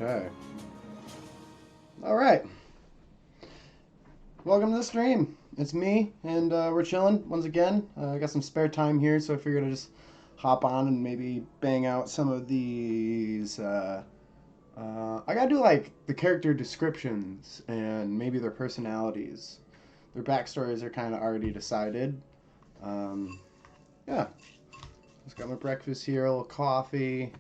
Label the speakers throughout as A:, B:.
A: Okay. Alright. Welcome to the stream. It's me, and we're chilling once again. I got some spare time here, so I figured I'd just hop on and maybe bang out some of these. I gotta do like the character descriptions and maybe their personalities. Their backstories are kind of already decided. Yeah. Just got my breakfast here, a little coffee.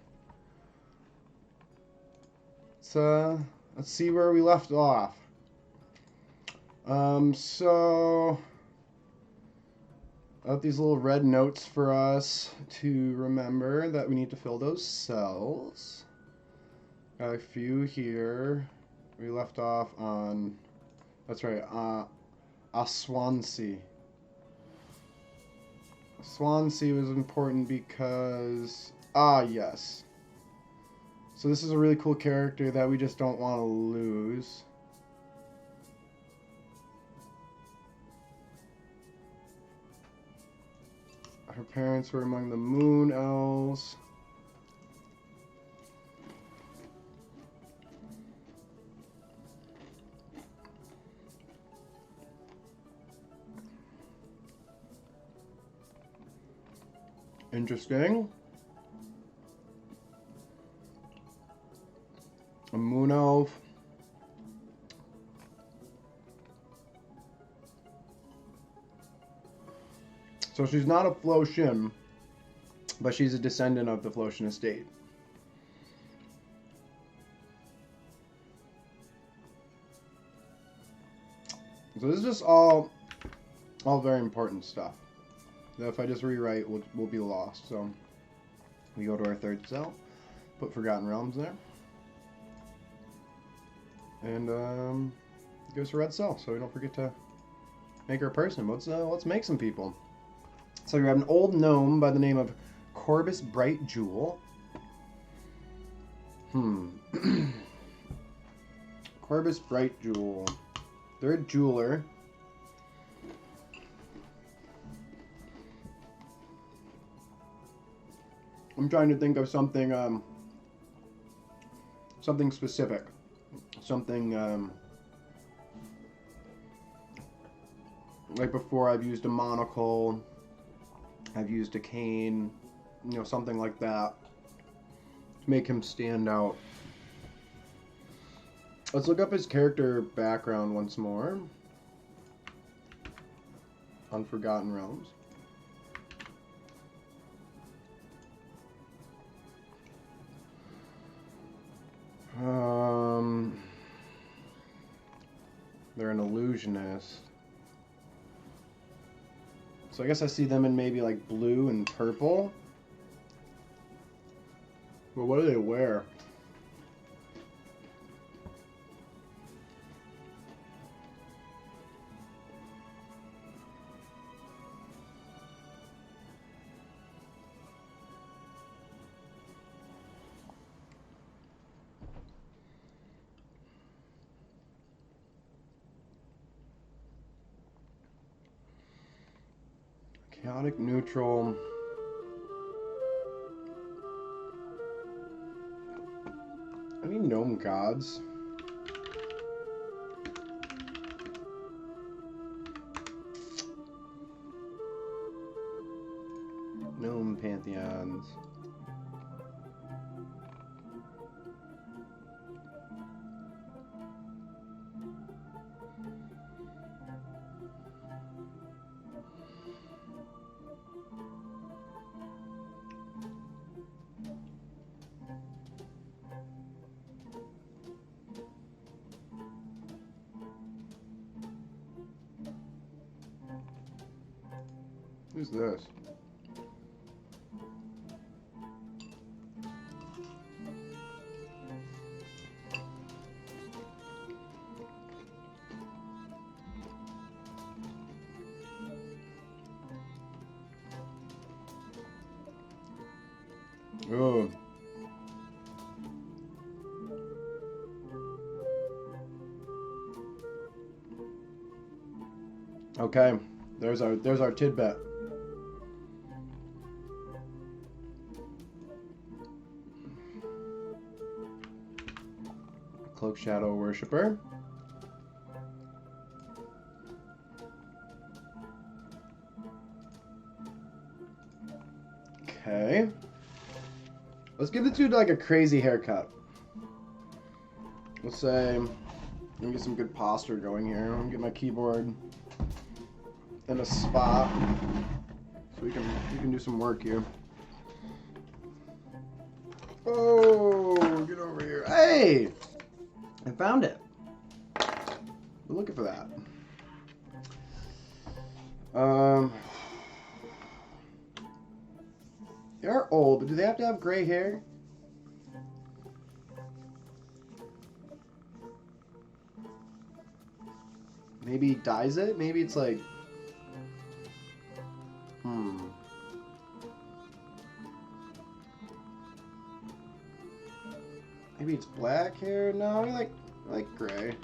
A: Let's see where we left off. So I got these little red notes for us to remember that we need to fill those cells. Got a few here. We left off on, that's right, Swansea. Swansea was important because, yes. So this is a really cool character that we just don't want to lose. Her parents were among the Moon Elves. Interesting. A Moon Elf. So she's not a Flotian, but she's a descendant of the Flotian estate. So this is just all very important stuff. That if I just rewrite, we'll be lost. So we go to our third cell, put Forgotten Realms there, and give us a red cell so we don't forget to make her a person. Let's make some people. So we have an old gnome by the name of Corbus Bright Jewel. Corbus Bright Jewel. They're a jeweler. I'm trying to think of something, something specific. Something, like before I've used a monocle. I've used a cane, you know, something like that to make him stand out. Let's look up his character background once more on Forgotten Realms. They're an illusionist. So I guess I see them in maybe like blue and purple. Well, what do they wear? Chaotic neutral. Any gnome gods? Gnome pantheons. Who's this? Oh. Okay, there's our tidbit. Cloak Shadow Worshipper. Okay. Let's give the dude like a crazy haircut. Let's say, let me get some good posture going here. I'm gonna get my keyboard in a spot so we can do some work here. Oh, get over here. Hey! I found it. We're looking for that. They're old, but do they have to have gray hair? Maybe he dyes it? Maybe it's like... Maybe it's black hair? No, I like gray.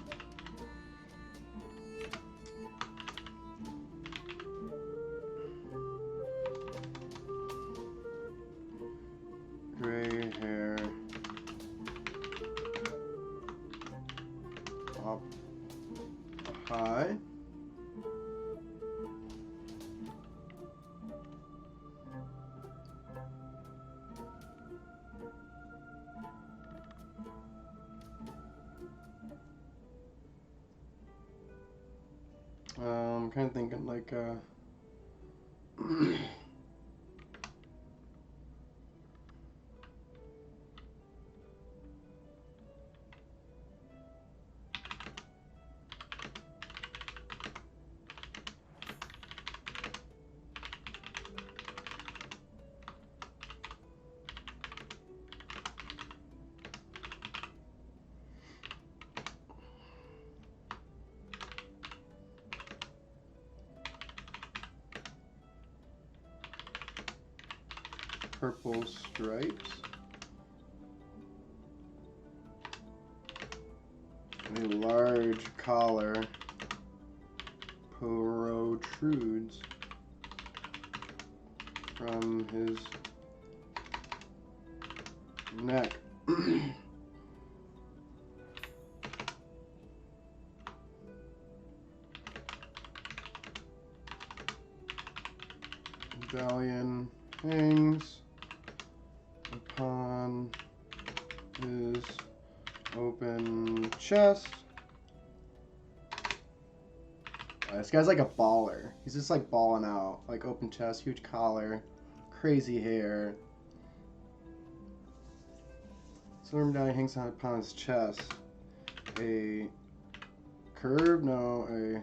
A: Gray hair. Up high. I'm kind of thinking like purple stripes, a large collar protrudes from his neck. Medallion hangs upon his open chest. This guy's like a baller. He's just like balling out. Like open chest, huge collar, crazy hair. Silver medallion hangs upon his chest. A curve? No, a...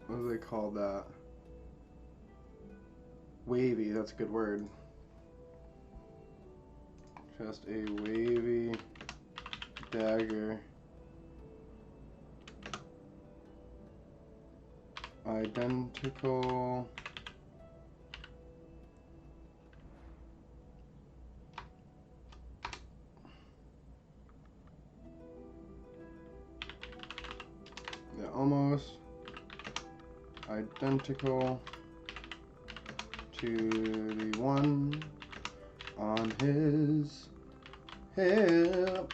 A: What do they call that? Wavy, that's a good word. Just a wavy dagger. Identical. Yeah, almost identical to the one on his hip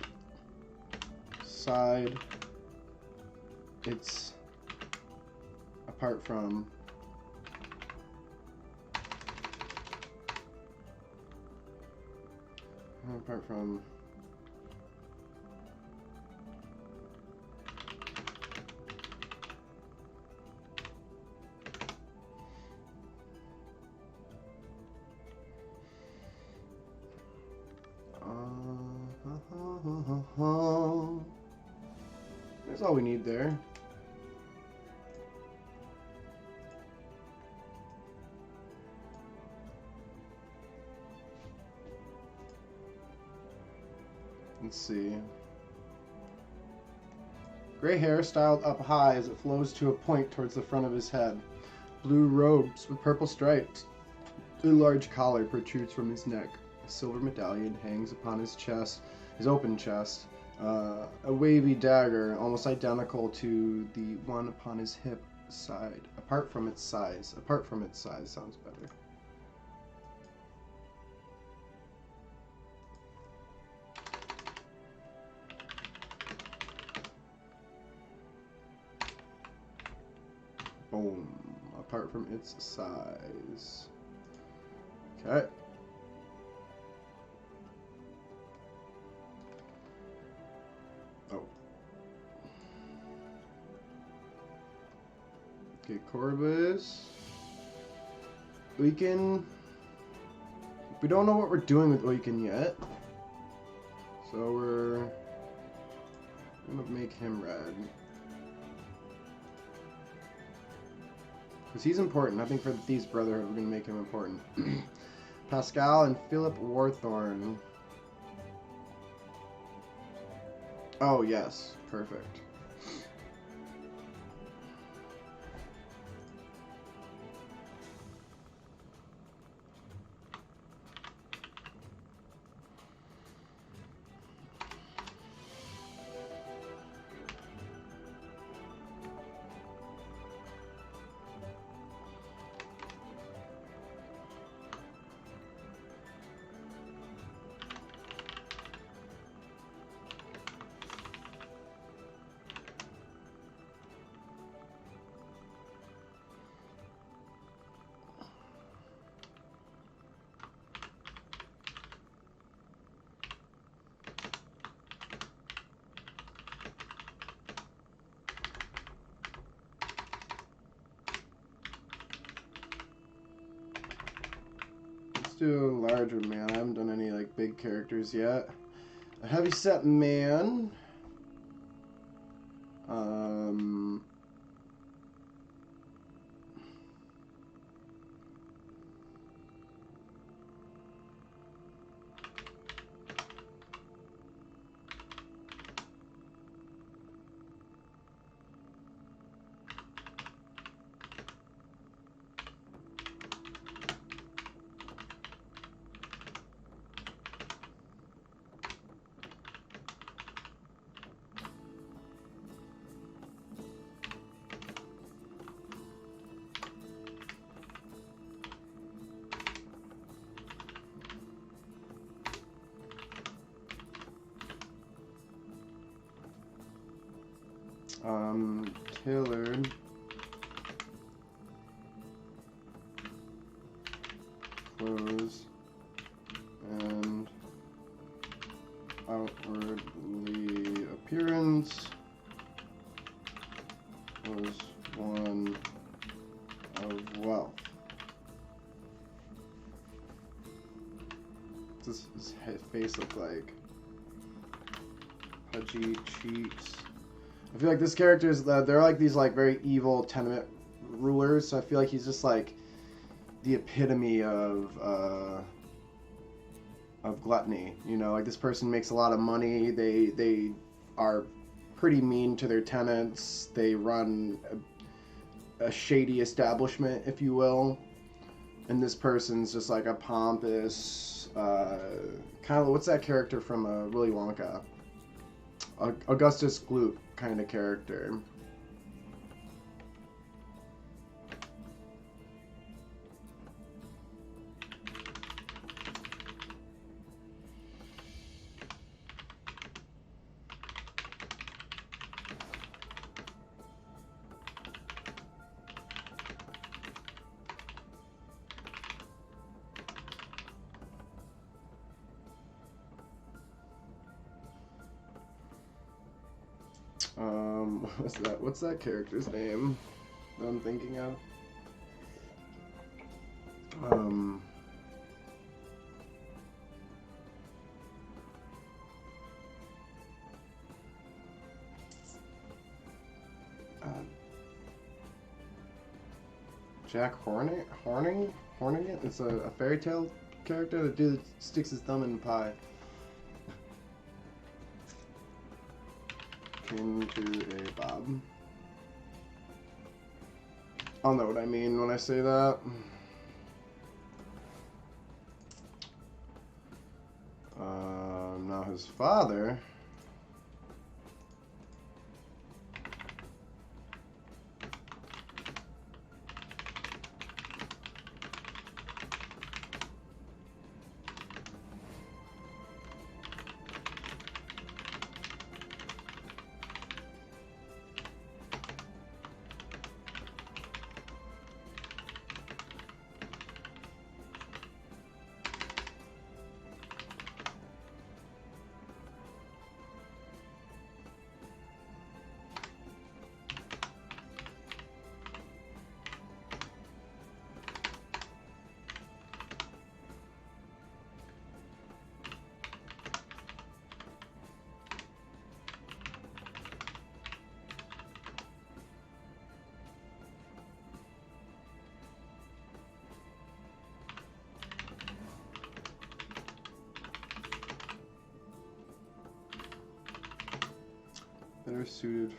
A: side. It's apart from that's all we need there. Let's see. Gray hair styled up high as it flows to a point towards the front of his head. Blue robes with purple stripes. A large collar protrudes from his neck. A silver medallion hangs upon his chest, his open chest. A wavy dagger, almost identical to the one upon his hip side. Apart from its size. Apart from its size sounds better. Boom. Apart from its size. Okay. Oh. Okay, Corvus. We don't know what we're doing with Oiken yet. So we're gonna make him red. Because he's important. I think for the Thieves Brotherhood, we're gonna make him important. Pascal and Philip Warthorn. Oh, yes. Perfect. Do a larger man. I haven't done any like big characters yet. A heavyset man. Taylor. Clothes and outwardly appearance was one of wealth. What's his face look like? Pudgy cheeks. I feel like this character is they're like these like very evil tenement rulers, so I feel like he's just like the epitome of gluttony. You know, like this person makes a lot of money. They are pretty mean to their tenants. They run a shady establishment, if you will. And this person's just like a pompous kind of, what's that character from Willy Wonka? Augustus Gloop kind of character. What's that character's name that I'm thinking of? Jack Horning? It's a fairy tale character. The dude that sticks his thumb in pie. Into a bob. I'll know what I mean when I say that. Now his father. Better suited.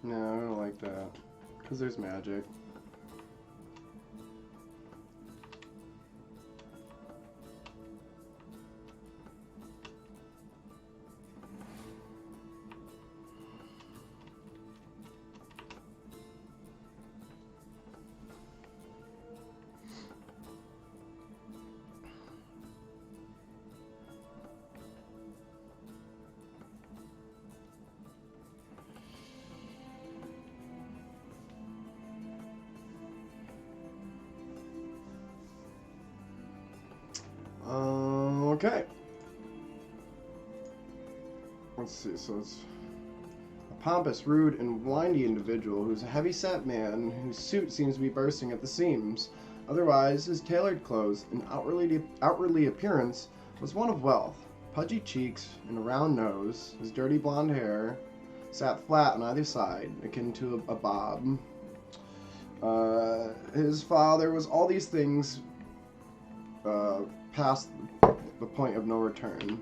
A: No, I don't like that. Because there's magic. Okay. Let's see, so it's a pompous, rude, and windy individual who's a heavy-set man whose suit seems to be bursting at the seams. Otherwise, his tailored clothes and outwardly appearance was one of wealth. Pudgy cheeks and a round nose, his dirty blonde hair sat flat on either side, akin to a bob. His father was all these things past the point of no return.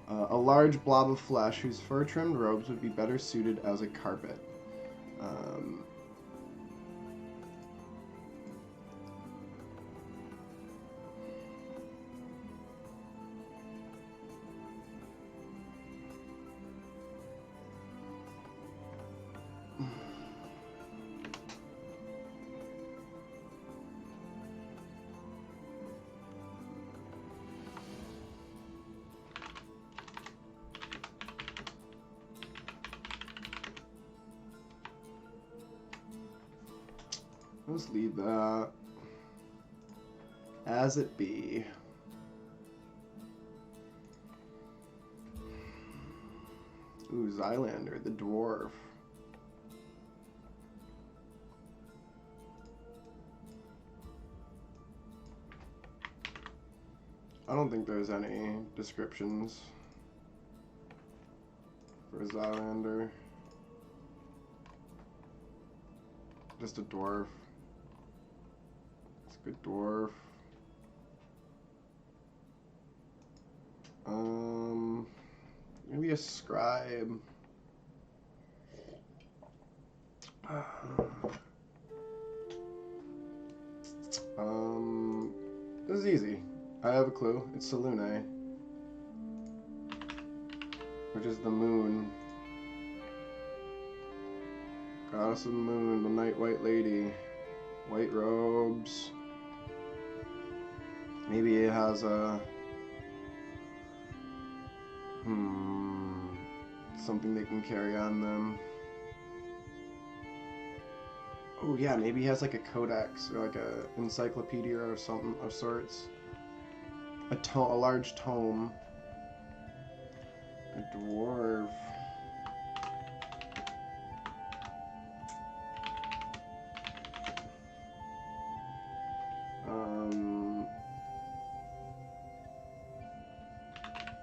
A: A large blob of flesh whose fur-trimmed robes would be better suited as a carpet. Let's leave that as it be. Ooh, Zylander, the dwarf. I don't think there's any descriptions for Zylander. Just a dwarf. It's a good dwarf. Maybe a scribe. This is easy. I have a clue. It's Selune, which is the moon. Goddess of the moon, the night white lady. White robes. Maybe it has a... something they can carry on them. Oh yeah, maybe he has like a codex or like a encyclopedia or something of sorts. A large tome. A dwarf.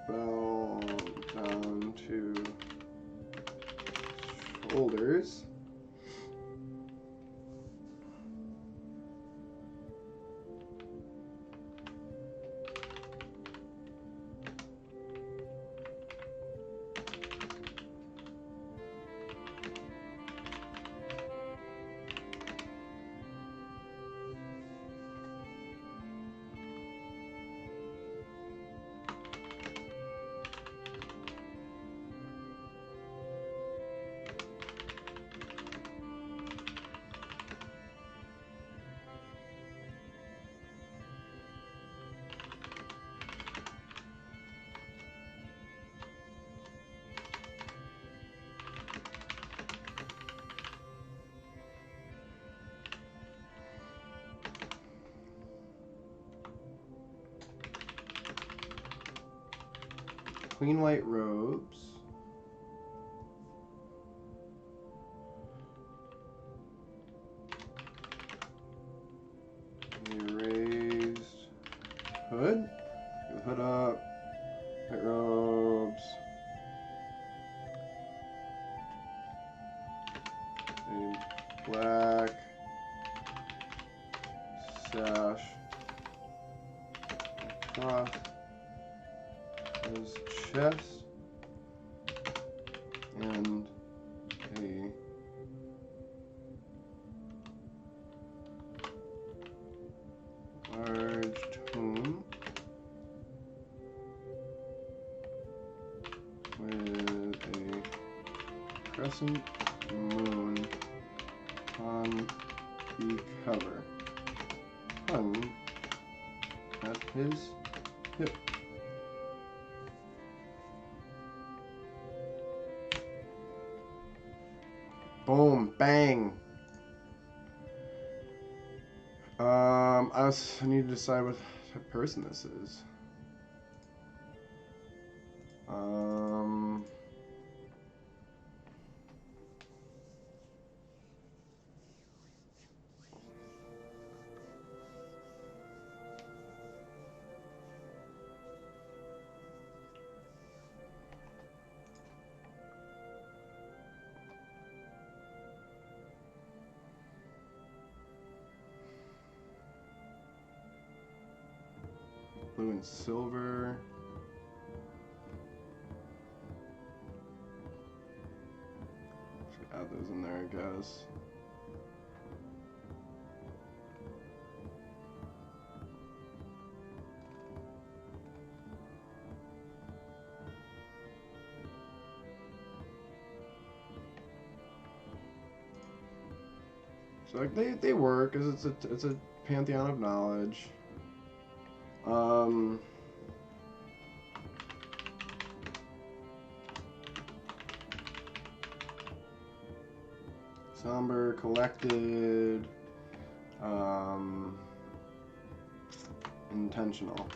A: Fell down to shoulders. clean white robes. A raised hood. Hood up. White robes. A black sash across his chest and a large tome with a crescent moon on the cover, hung at his hip. Boom, bang. I need to decide what type of person this is. Blue and silver. Should add those in there, I guess. So like they work because it's a pantheon of knowledge. Somber, collected, intentional.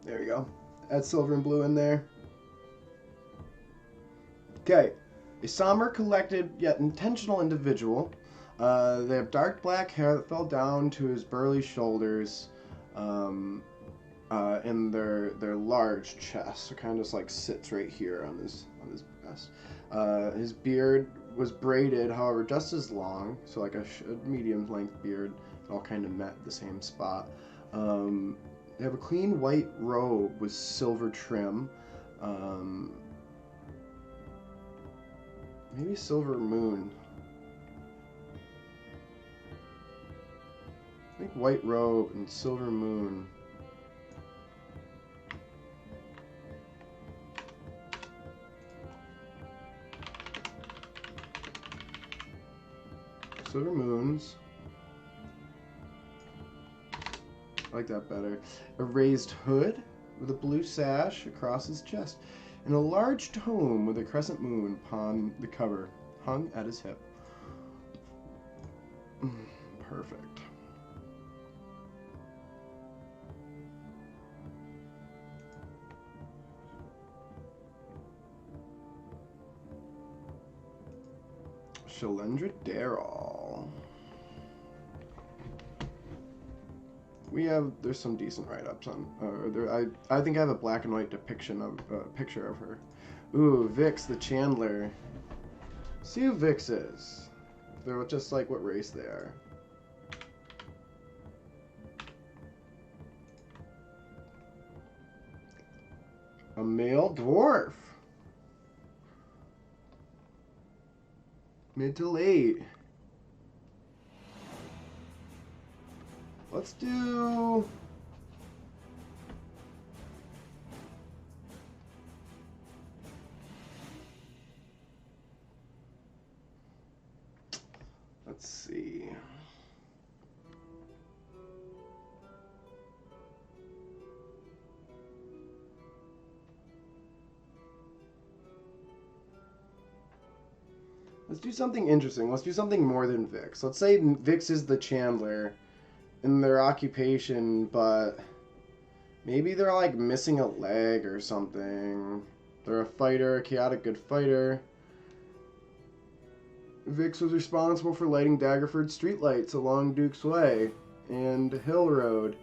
A: There we go. Add silver and blue in there. Okay. A somber, collected, yet intentional individual. They have dark black hair that fell down to his burly shoulders, and their large chest. It kind of just like sits right here on his breast. His beard was braided, however, just as long, so like a medium length beard. It all kind of met the same spot. They have a clean white robe with silver trim. Maybe silver moon. I think white robe and silver moon. Silver moons. I like that better. A raised hood with a blue sash across his chest, and a large tome with a crescent moon upon the cover, hung at his hip. Perfect. Shalendra Darrell. There's some decent write-ups on, I think I have a black and white depiction of, picture of her. Ooh, Vix the Chandler. See who Vix is. They're just like what race they are. A male dwarf. Mid to late. Let's do... Let's see. Let's do something interesting. Let's do something more than Vix. Let's say Vix is the Chandler in their occupation, but maybe they're like missing a leg or something. They're a fighter, a chaotic good fighter. Vix was responsible for lighting Daggerford streetlights along Duke's Way and Hill Road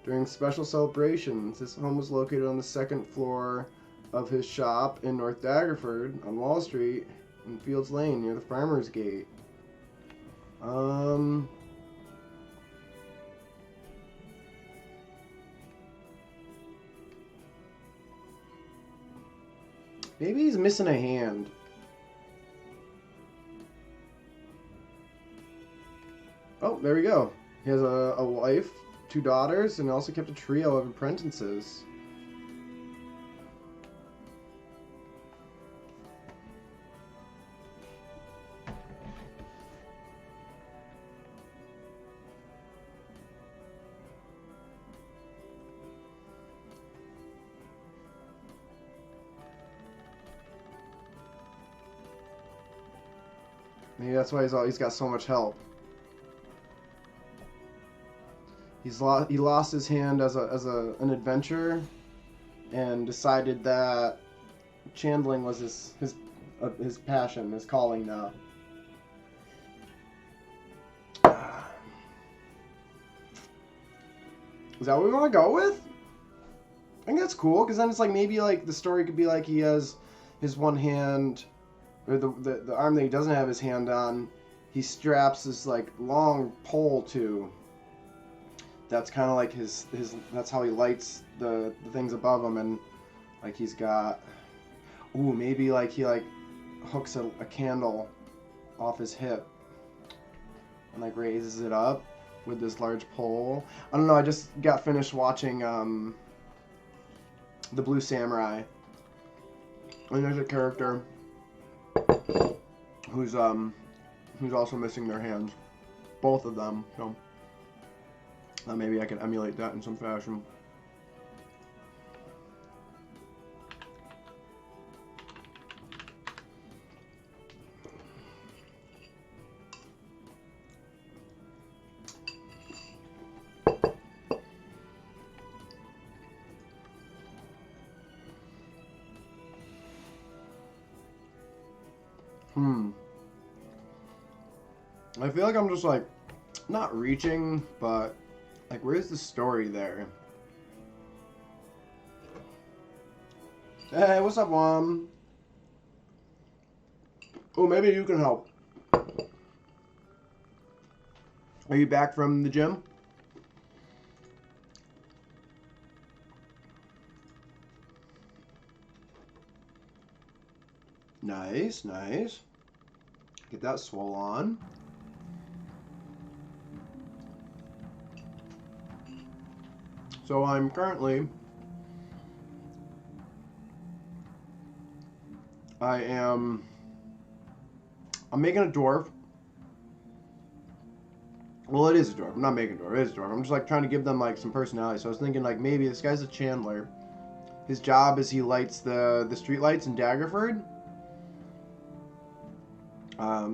A: during special celebrations. His home was located on the second floor of his shop in North Daggerford on Wall Street in Fields Lane near the Farmer's Gate. Maybe he's missing a hand. Oh, there we go. He has a wife, 2 daughters, and also kept a trio of apprentices. Maybe that's why he's got so much help. He lost his hand as an adventurer, and decided that chandling was his passion, his calling now. Is that what we want to go with? I think that's cool, because then it's like maybe like the story could be like he has his one hand, or the arm that he doesn't have his hand on, he straps this like long pole to. That's kind of like his that's how he lights the things above him, and like he's got, ooh, maybe like he like hooks a candle off his hip and like raises it up with this large pole. I don't know, I just got finished watching The Blue Samurai, and there's a character who's also missing their hands, both of them, so maybe I can emulate that in some fashion. I feel like I'm just like not reaching, but like, where's the story there? Hey, what's up, Mom? Oh, maybe you can help. Are you back from the gym? Nice, nice. Get that swole on. So I'm currently, I'm making a dwarf. Well, it is a dwarf. I'm not making a dwarf. It is a dwarf. I'm just like trying to give them like some personality. So I was thinking like maybe this guy's a chandler. His job is he lights the street lights in Daggerford.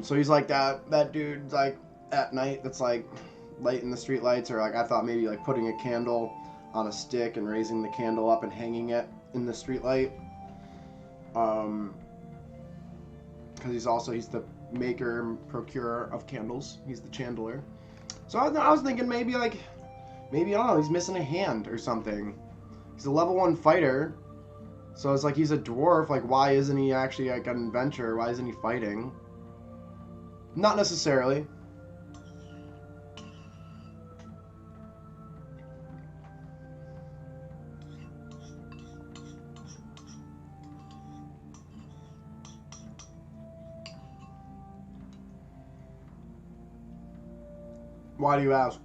A: So he's like that dude like at night that's like lighting the street lights, or like I thought maybe like putting a candle on a stick and raising the candle up and hanging it in the street light. Because he's the maker and procurer of candles. He's the chandler. So I was thinking maybe I don't know, he's missing a hand or something. He's a level 1 fighter, so it's like he's a dwarf. Like, why isn't he actually like an adventurer? Why isn't he fighting? Not necessarily. Why do you ask?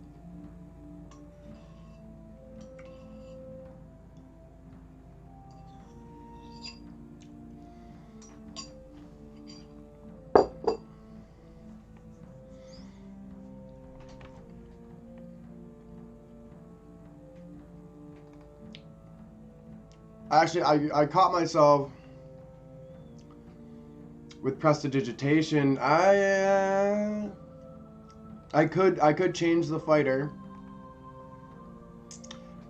A: Actually, I caught myself with prestidigitation. I could change the fighter.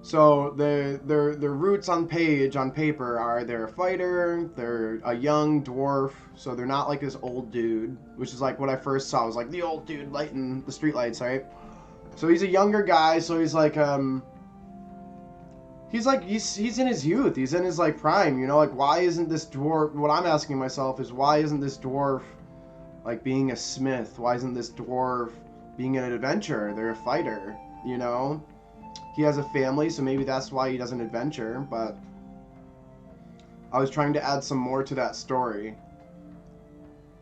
A: So their roots on paper are they're a fighter, they're a young dwarf, so they're not like this old dude, which is like what I first saw was like the old dude lighting the streetlights, right? So he's a younger guy, so he's like he's in his youth, he's in his like prime, you know, like why isn't this dwarf, what I'm asking myself is why isn't this dwarf like being a smith? Why isn't this dwarf being an adventurer? They're a fighter, you know? He has a family, so maybe that's why he doesn't adventure, but I was trying to add some more to that story.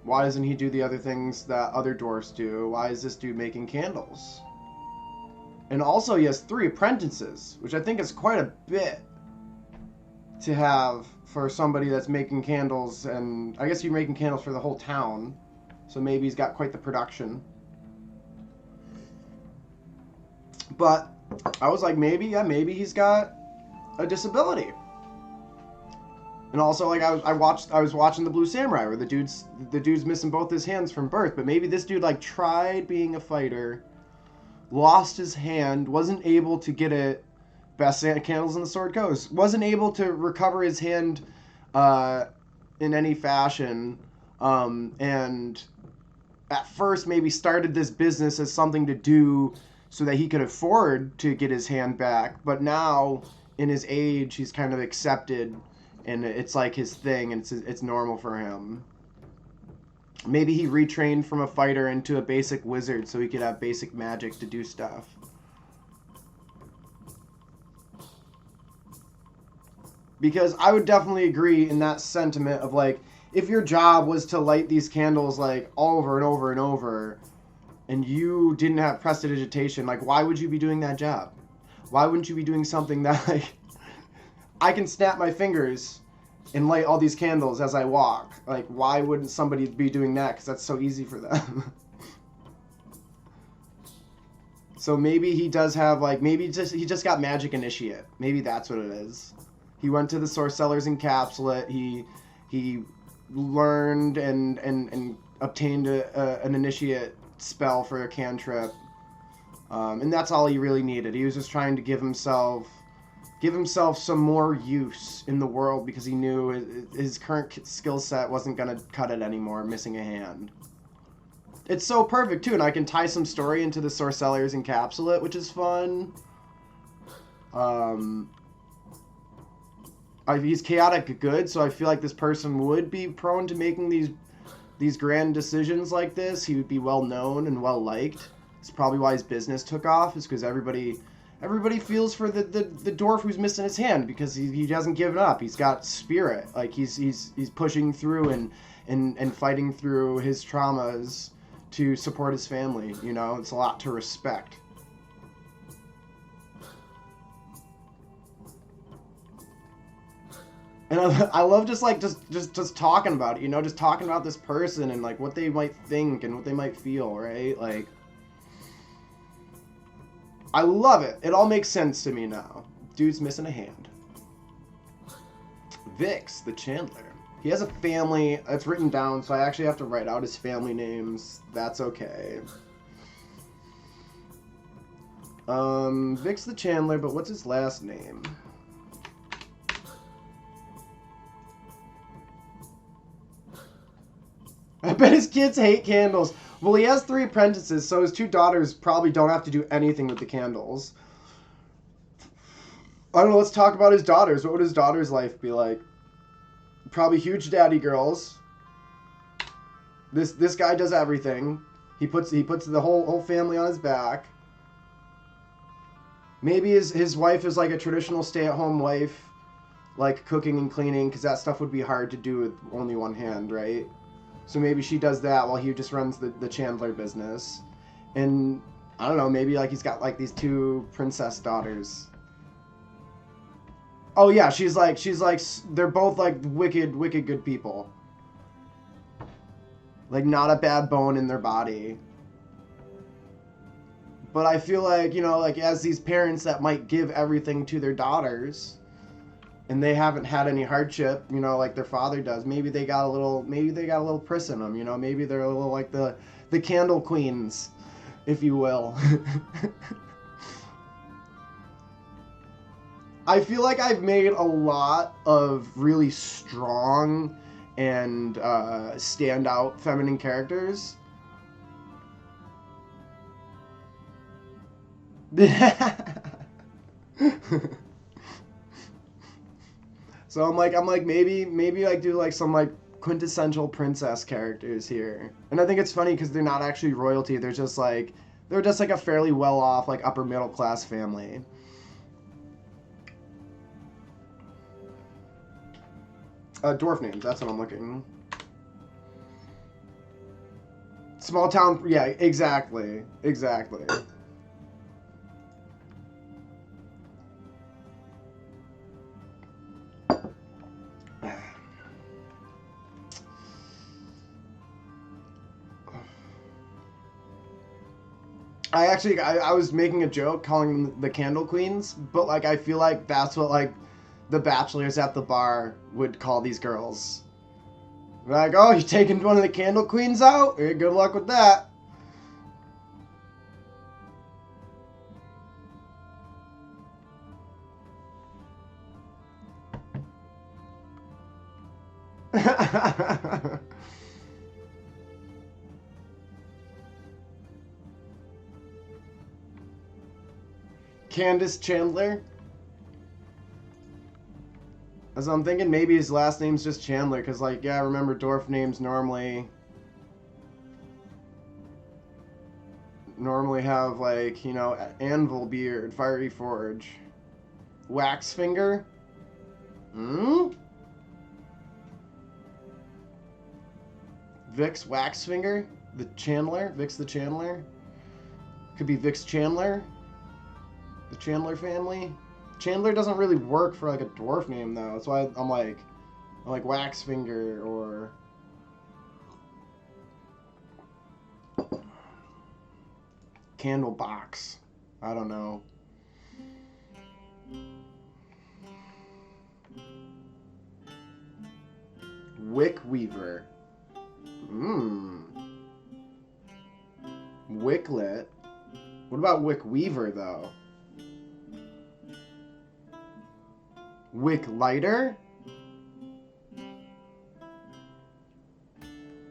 A: Why doesn't he do the other things that other dwarfs do? Why is this dude making candles? And also he has 3 apprentices, which I think is quite a bit to have for somebody that's making candles, and I guess you're making candles for the whole town, so maybe he's got quite the production. But I was like, maybe he's got a disability. And also, like, I was watching the Blue Samurai, where the dude's missing both his hands from birth. But maybe this dude like tried being a fighter, lost his hand, wasn't able to get it. Best candles in the sword goes. Wasn't able to recover his hand in any fashion, and at first maybe started this business as something to do so that he could afford to get his hand back. But now, in his age, he's kind of accepted, and it's like his thing, and it's normal for him. Maybe he retrained from a fighter into a basic wizard so he could have basic magic to do stuff. Because I would definitely agree in that sentiment of like, if your job was to light these candles like over and over and over, and you didn't have prestidigitation, like why would you be doing that job? Why wouldn't you be doing something that like, I can snap my fingers and light all these candles as I walk? Like why wouldn't somebody be doing that? Because that's so easy for them. So maybe he does have like, maybe he just got magic initiate. Maybe that's what it is. He went to the Sorceller's Encapsulate. He learned and obtained an initiate spell for a cantrip, and that's all he really needed. He was just trying to give himself some more use in the world because he knew his current skill set wasn't gonna cut it anymore, missing a hand. It's so perfect too, and I can tie some story into the Sorceller's Encapsulate, which is fun. He's chaotic good, so I feel like this person would be prone to making these grand decisions like this. He would be well known and well liked. It's probably why his business took off, is because everybody feels for the dwarf who's missing his hand, because he hasn't given up. He's got spirit. Like he's pushing through and fighting through his traumas to support his family. You know, it's a lot to respect. And I love just talking about it, you know, just talking about this person and like what they might think and what they might feel, right? Like, I love it. It all makes sense to me now. Dude's missing a hand. Vix, the Chandler. He has a family. It's written down, so I actually have to write out his family names. That's okay. Vix the Chandler, but what's his last name? I bet his kids hate candles. Well, he has 3 apprentices, so his 2 daughters probably don't have to do anything with the candles. I don't know, let's talk about his daughters. What would his daughter's life be like? Probably huge daddy girls. This guy does everything. He puts the whole family on his back. Maybe his wife is like a traditional stay-at-home wife, like cooking and cleaning, because that stuff would be hard to do with only one hand, right? So maybe she does that while he just runs the Chandler business. And I don't know, maybe like he's got like these 2 princess daughters. Oh yeah, she's like they're both like wicked good people. Like not a bad bone in their body. But I feel like, you know, like as these parents that might give everything to their daughters, and they haven't had any hardship, you know, like their father does. Maybe they got a little priss in them, you know. Maybe they're a little like the candle queens, if you will. I feel like I've made a lot of really strong and standout feminine characters. So I'm like maybe like do like some like quintessential princess characters here. And I think it's funny because they're not actually royalty. They're just like a fairly well off like upper middle class family. Dwarf names. That's what I'm looking. Small town. Yeah, exactly. Exactly. I was making a joke calling them the Candle Queens, but like I feel like that's what like the bachelors at the bar would call these girls. Like, oh, you taking one of the Candle Queens out? Hey, good luck with that. Candace Chandler. As I'm thinking, maybe his last name's just Chandler, because, like, yeah, I remember dwarf names normally have, like, you know, Anvil Beard, Fiery Forge, Wax Finger. Vix Waxfinger, the Chandler, Vix the Chandler. Could be Vix Chandler, the Chandler family. Chandler doesn't really work for like a dwarf name though. That's why I'm like Waxfinger or Candlebox. I don't know. Wick Weaver. Wicklet. What about Wick Weaver though? Wick Lighter?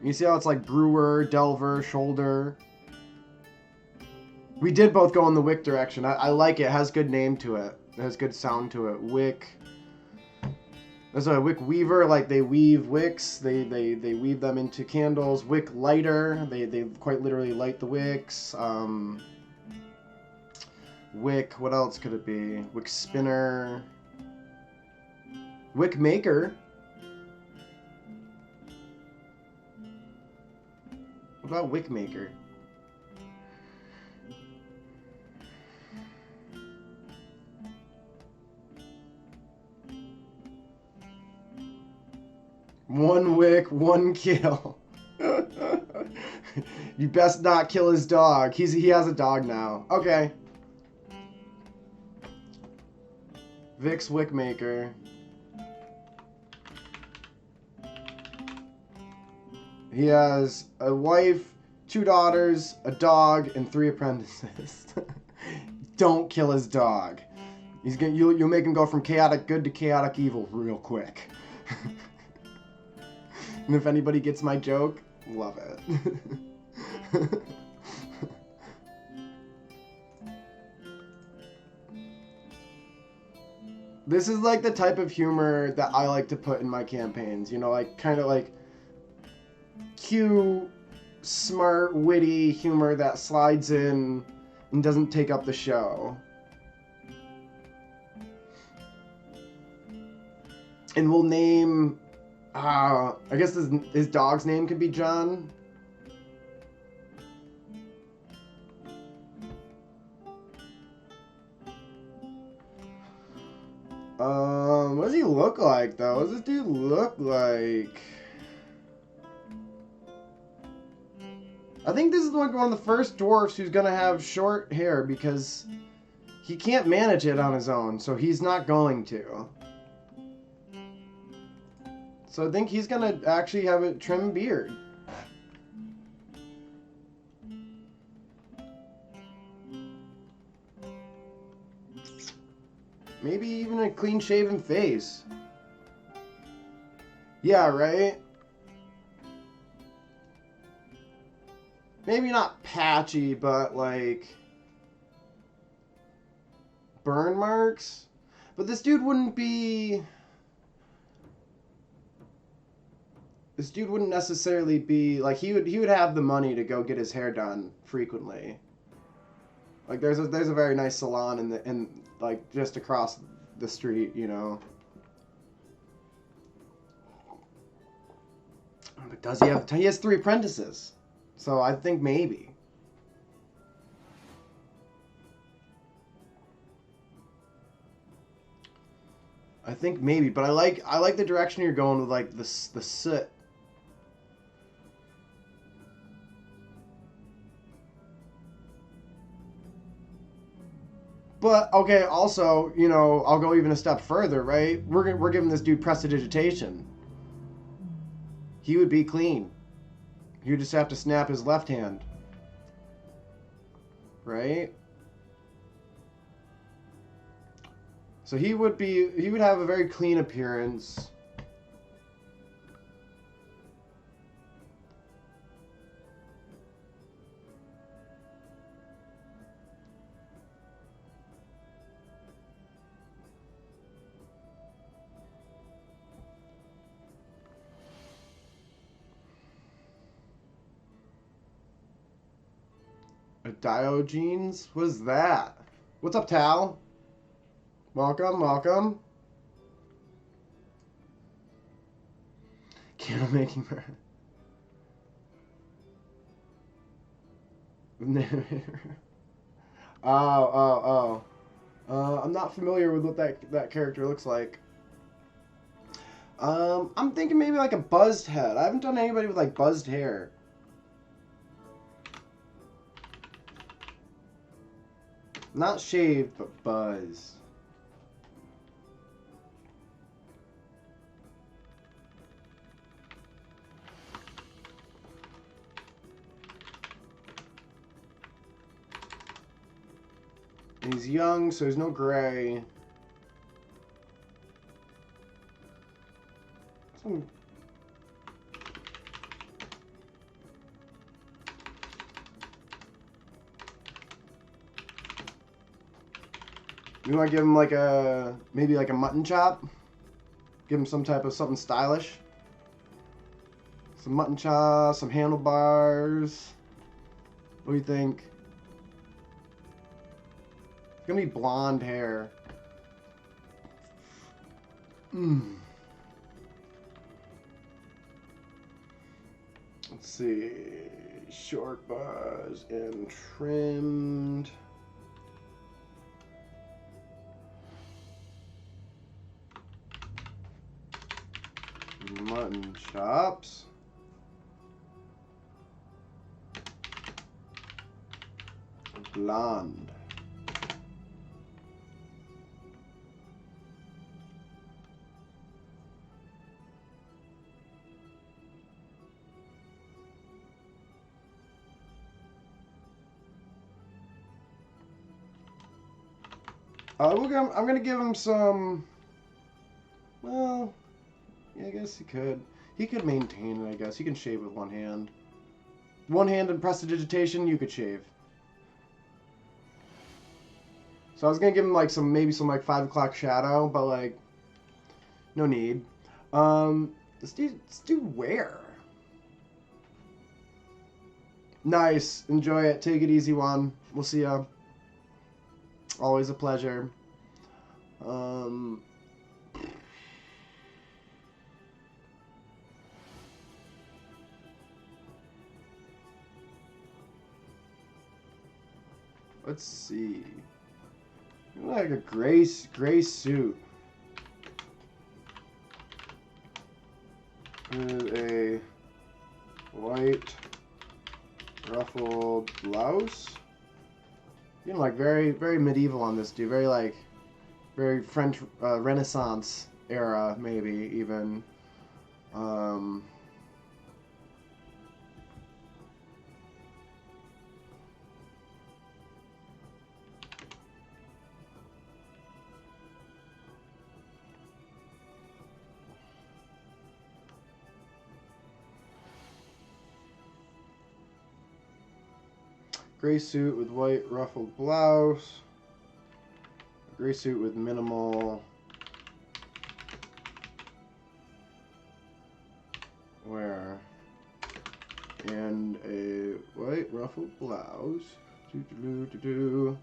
A: You see how it's like brewer, delver, shoulder? We did both go in the Wick direction. I like it. It has good name to it. It has good sound to it. Wick. There's a Wick Weaver, like they weave wicks. They weave them into candles. Wick Lighter. They quite literally light the wicks. Wick. What else could it be? Wick Spinner. Wick Maker. What about Wick Maker? One wick, one kill. You best not kill his dog. He has a dog now. Okay. Vix Wickmaker. He has a wife, 2 daughters, a dog, and 3 apprentices. Don't kill his dog. You'll make him go from chaotic good to chaotic evil real quick. And if anybody gets my joke, love it. This is like the type of humor that I like to put in my campaigns. You know, like kind of like cute, smart, witty humor that slides in and doesn't take up the show. And we'll name, I guess his dog's name could be John. What does he look like, though? What does this dude look like? I think this is like one of the first dwarfs who's gonna have short hair because he can't manage it on his own, so he's not going to. So I think he's gonna actually have a trim beard. Maybe even a clean-shaven face. Yeah, right? Maybe not patchy, but like burn marks. But this dude wouldn't be... This dude wouldn't necessarily be like he would have the money to go get his hair done frequently. Like there's a very nice salon in like just across the street, you know. But does he have? He has 3 apprentices, so I think maybe. I think maybe, but I like the direction you're going with like the soot. But okay, also, you know, I'll go even a step further, right? We're giving this dude prestidigitation. He would be clean. He would just have to snap his left hand, right? So he would have a very clean appearance. A Diogenes? What is that? What's up, Tal? Welcome, welcome. Candle making. Oh. I'm not familiar with what that character looks like. I'm thinking maybe like a buzzed head. I haven't done anybody with like buzzed hair. Not shaved, but buzz. And he's young, so there's no gray. You want to give him like maybe like a mutton chop? Give him some type of something stylish. Some mutton chop, some handlebars. What do you think? It's gonna be blonde hair. Let's see. Short buzz and trimmed. Mutton chops. Blonde. I'm gonna give him some. Well, yeah, I guess he could. He could maintain it. I guess he can shave with one hand. One hand and prestidigitation, you could shave. So I was gonna give him like maybe some like 5 o'clock shadow, but like, no need. Let's do wear. Nice. Enjoy it. Take it easy, one. We'll see ya. Always a pleasure. Let's see. Like a gray suit with a white ruffled blouse. You know, like very medieval on this dude. Very French Renaissance era, maybe even. Um, Gray suit with white ruffled blouse. Gray suit with minimal wear. And a white ruffled blouse. Do-do-do-do-do.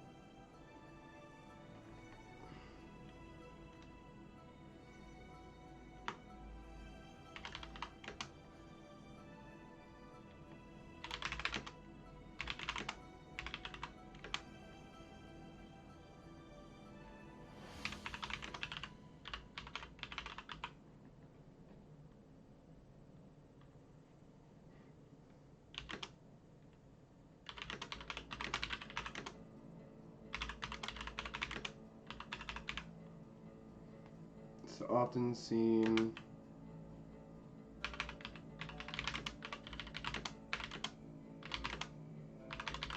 A: Often seen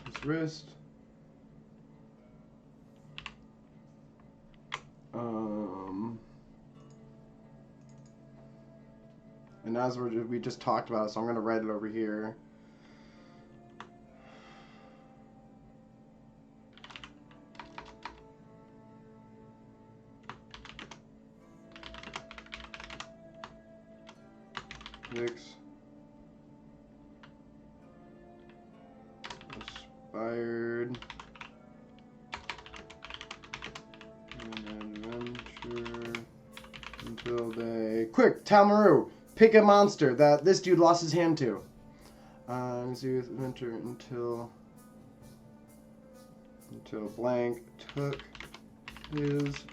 A: his wrist. And as we just talked about, so I'm going to write it over here. Inspired an adventure until they quick Tamaru, pick a monster that this dude lost his hand to. Adventure until blank took his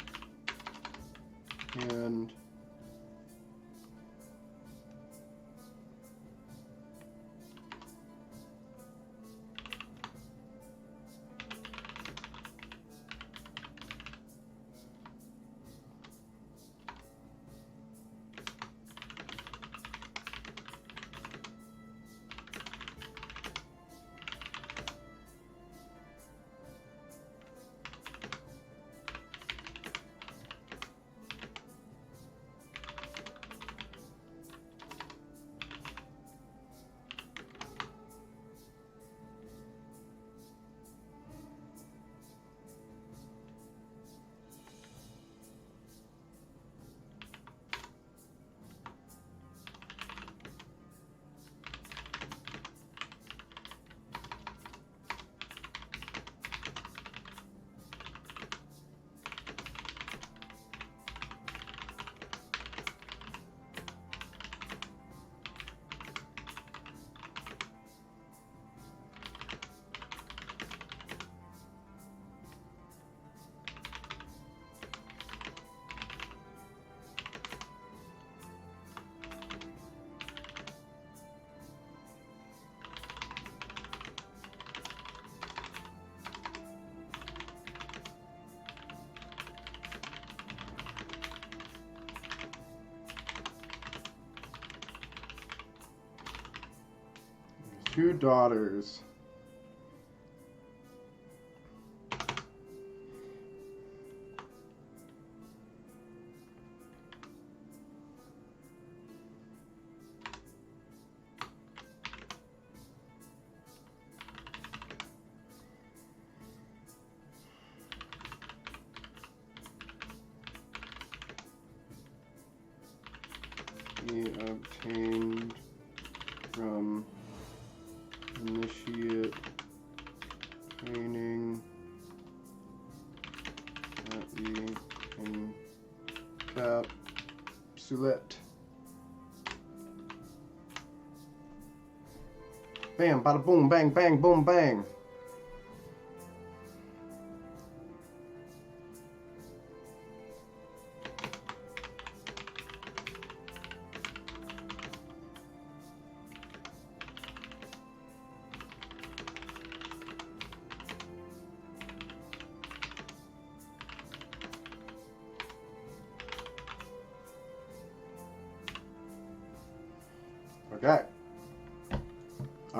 A: hand. Two daughters. He obtained from initiate training at the encapsulate. Bam, bada boom, bang, bang, boom, bang.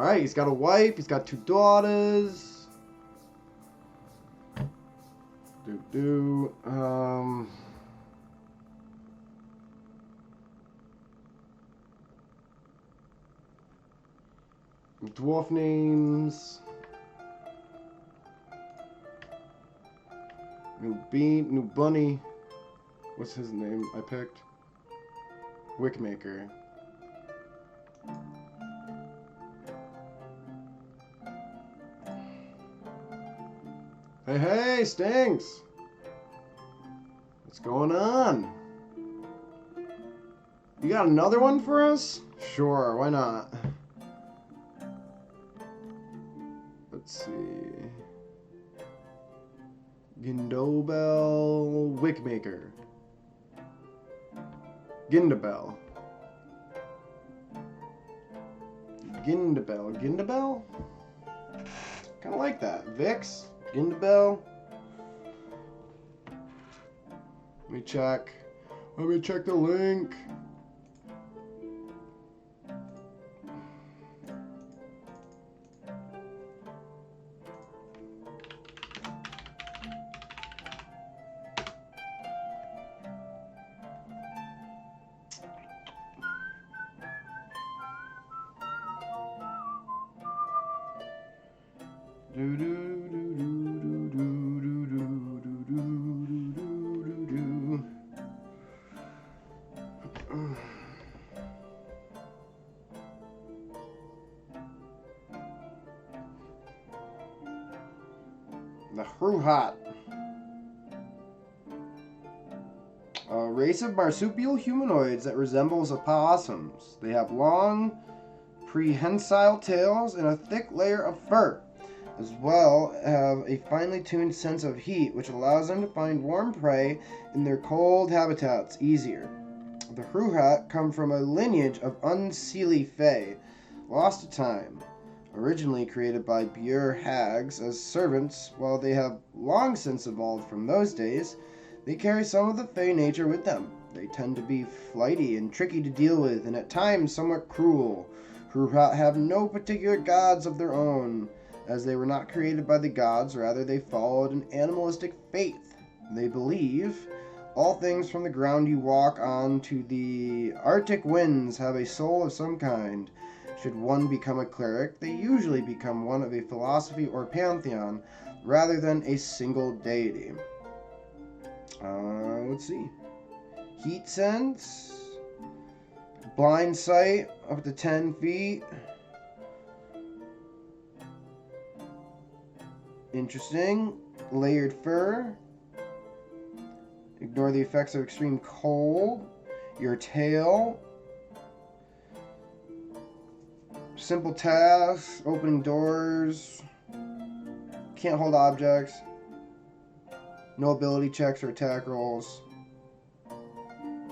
A: Alright, he's got a wife, he's got 2 daughters. Dwarf names. New bunny. What's his name I picked? Wickmaker. Hey, hey, Stinks! What's going on? You got another one for us? Sure, why not? Let's see. Gindobel Wickmaker. Gindabel. Gindabel? Kinda like that. Vix. Gindabel. Let me check the link. The Hruhat. A race of marsupial humanoids that resembles opossums. They have long, prehensile tails and a thick layer of fur, as well have a finely tuned sense of heat, which allows them to find warm prey in their cold habitats easier. The Hruhat come from a lineage of unseelie fae, lost to time, originally created by Bure hags as servants. While they have long since evolved from those days, they carry some of the fae nature with them. They tend to be flighty and tricky to deal with, and at times somewhat cruel. Hruhat have no particular gods of their own, as they were not created by the gods, rather they followed an animalistic faith. They believe all things from the ground you walk on to the Arctic winds have a soul of some kind. Should one become a cleric, they usually become one of a philosophy or pantheon, rather than a single deity. Let's see. Heat sense. Blind sight, up to 10 feet. Interesting. Layered fur. Ignore the effects of extreme cold. Your tail. Simple tasks. Opening doors. Can't hold objects. No ability checks or attack rolls.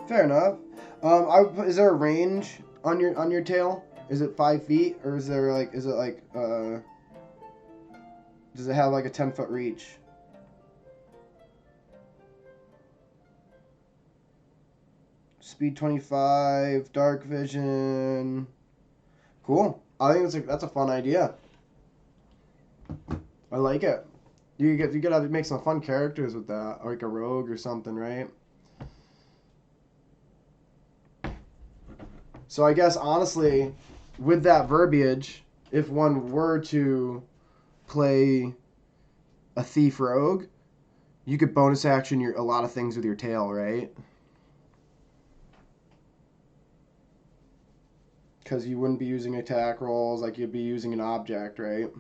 A: Fair enough. Is there a range on your tail? Is it 5 feet, or is there does it have like a 10-foot reach? Speed 25, dark vision. Cool. I think that's a fun idea. I like it. You gotta make some fun characters with that, like a rogue or something, right? So I guess honestly, with that verbiage, if one were to play a thief rogue, you could bonus action a lot of things with your tail, right? Because you wouldn't be using attack rolls, like you'd be using an object, right?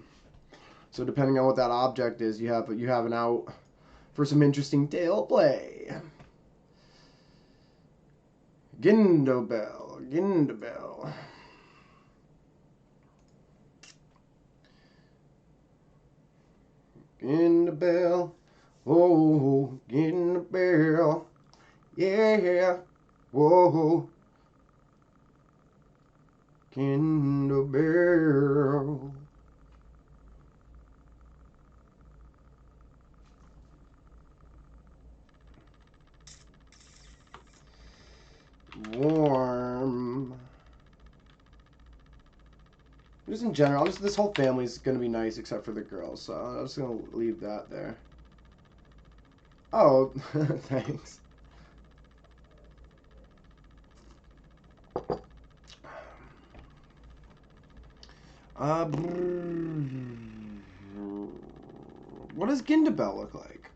A: So depending on what that object is, you have an out for some interesting tail play. Gindobel. Gindobel. Oh, Gindobel. Yeah. Whoa. Gindobel. Warm. Just in general, this whole family's gonna be nice except for the girls, so I'm just gonna leave that there. Oh, thanks. What does Gindabel look like?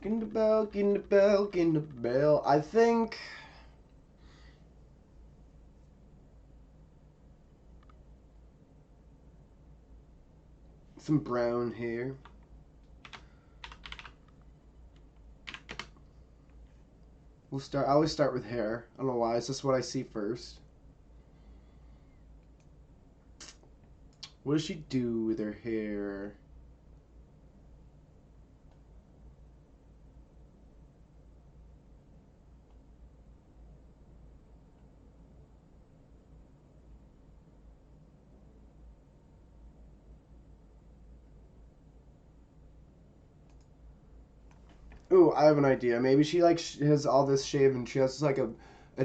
A: Gindabel, Gindabel, Gindabel. I think... some brown hair. I always start with hair. I don't know why. It's just what I see first. What does she do with her hair? Ooh, I have an idea. Maybe she like has all this shave and she has like a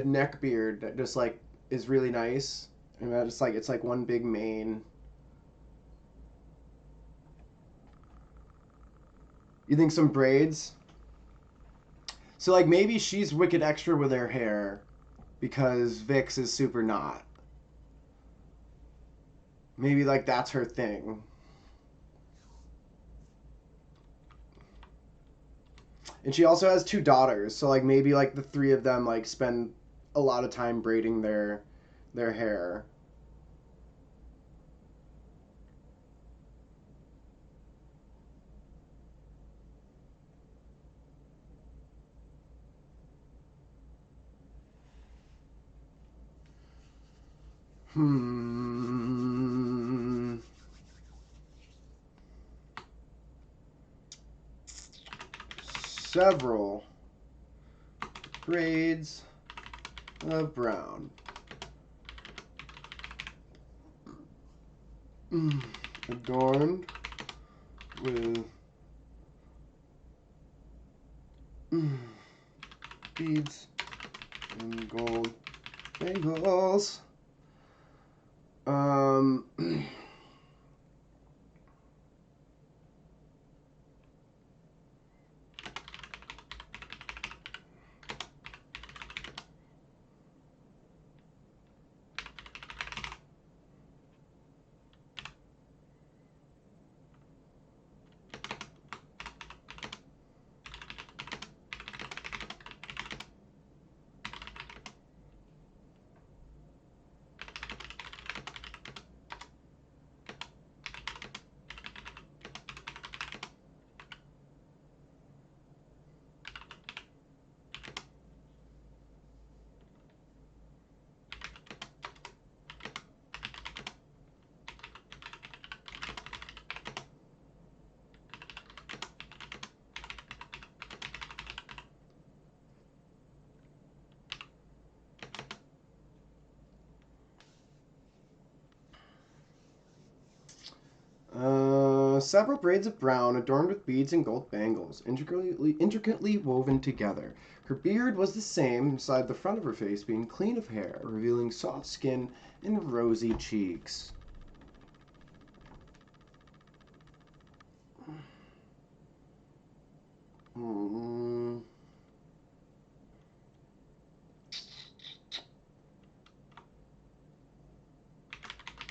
A: neck beard that just like is really nice, and that just like it's like one big mane. You think some braids? So like maybe she's wicked extra with her hair because Vix is super not. Maybe like that's her thing. And she also has two daughters, so like maybe like the three of them like spend a lot of time braiding their hair. Hmm. Several braids of brown. Adorned with beads and gold bangles. Several braids of brown adorned with beads and gold bangles, intricately woven together. Her beard was the same inside the front of her face, being clean of hair, revealing soft skin and rosy cheeks.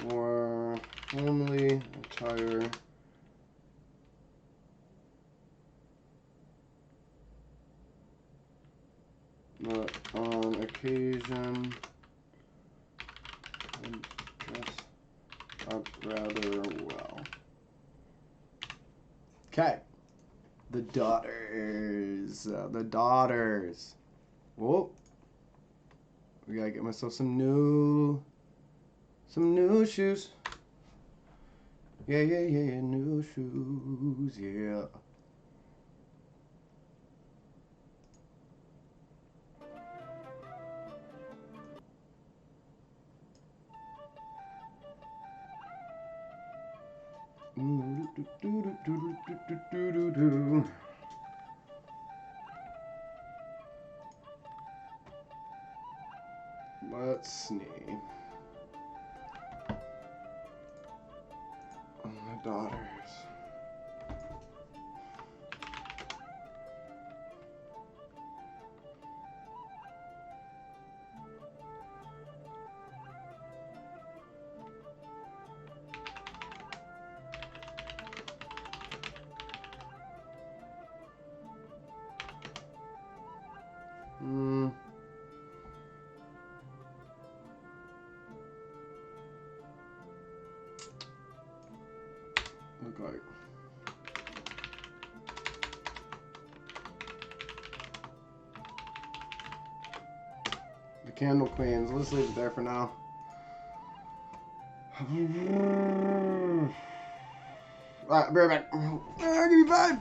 A: Or formally attire but on occasion and dress up rather well. Okay. The daughters. The daughters. Whoa. We gotta get myself some new shoes. Yeah, new shoes, yeah. Snee. My daughters. Look like the Candle Queens. Let's leave it there for now. Alright, be right back. Give me 5.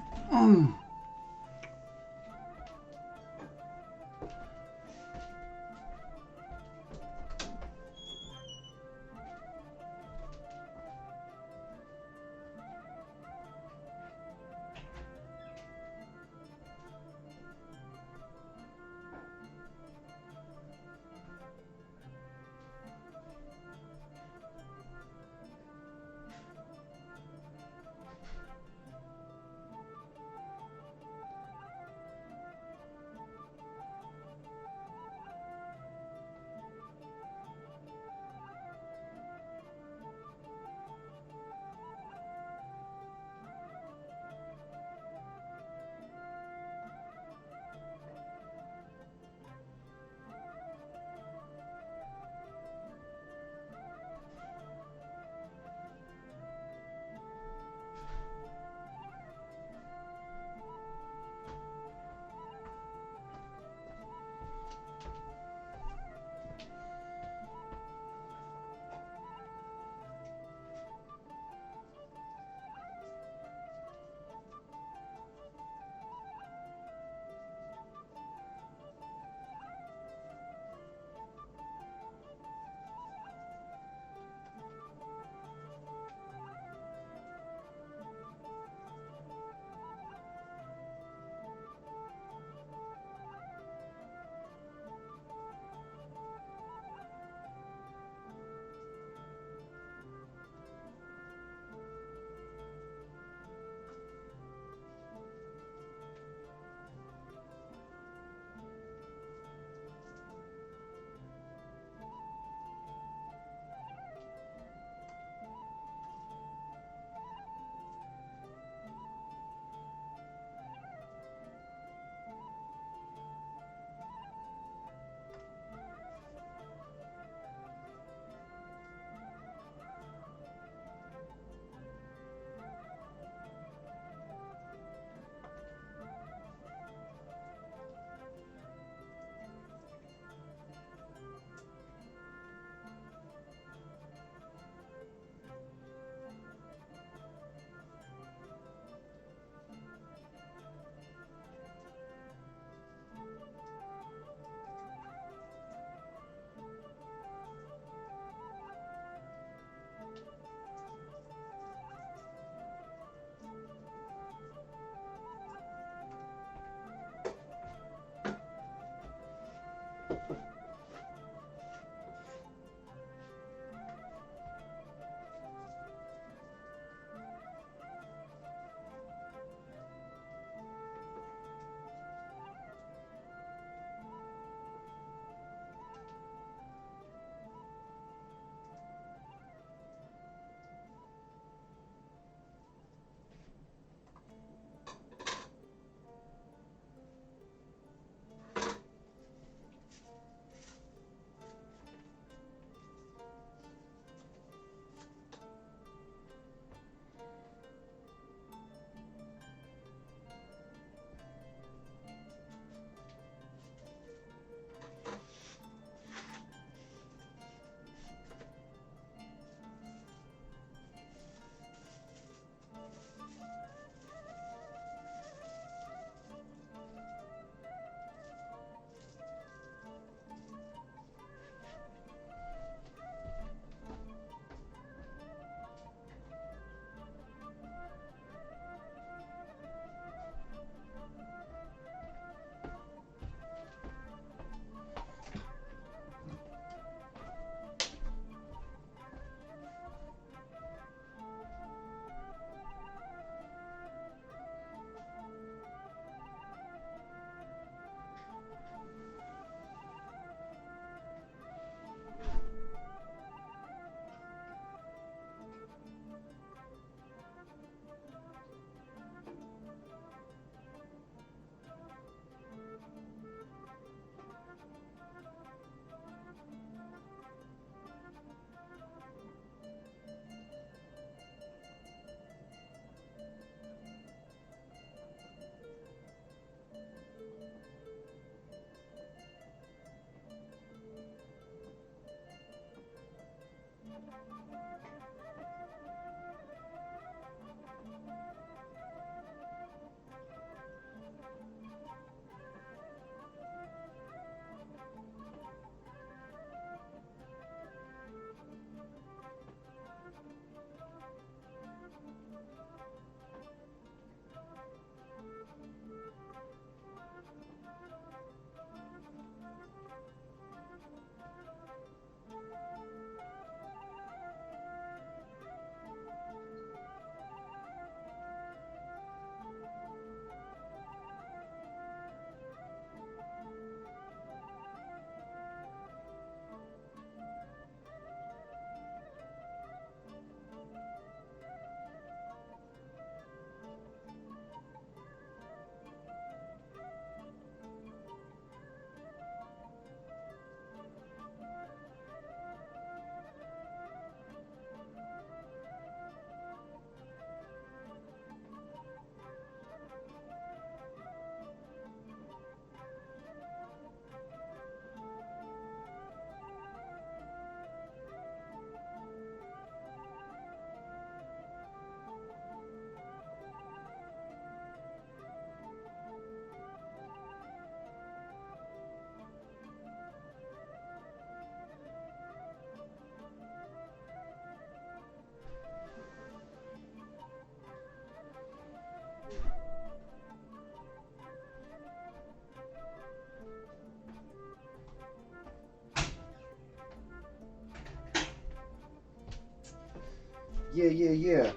A: Yeah, yeah, yeah.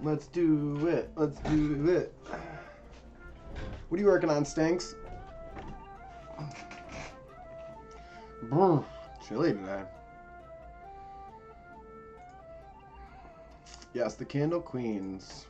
A: Let's do it. Let's do it. What are you working on, Stinks? Brr, chilly today. Yes, the Candle Queens.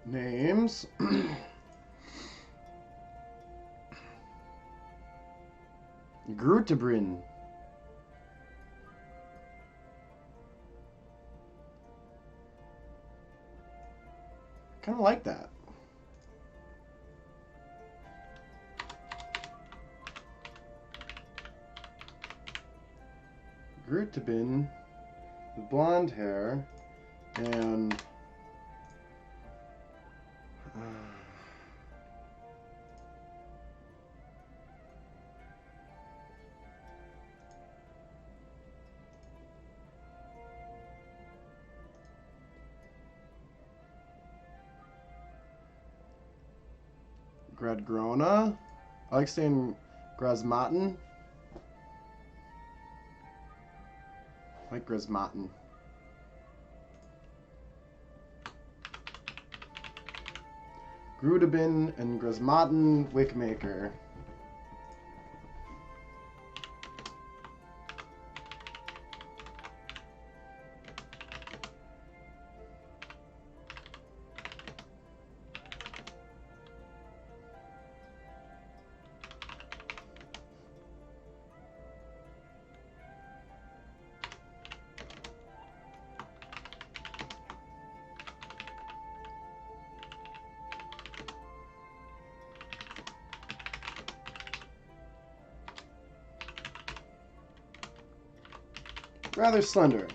A: Names. Grutebrin. Kind of like that. Grutebin with blonde hair and Gradgrona. I like saying Grasmaten. I like Grasmaten. Grudebin and Grasmaten Wickmaker. Rather slender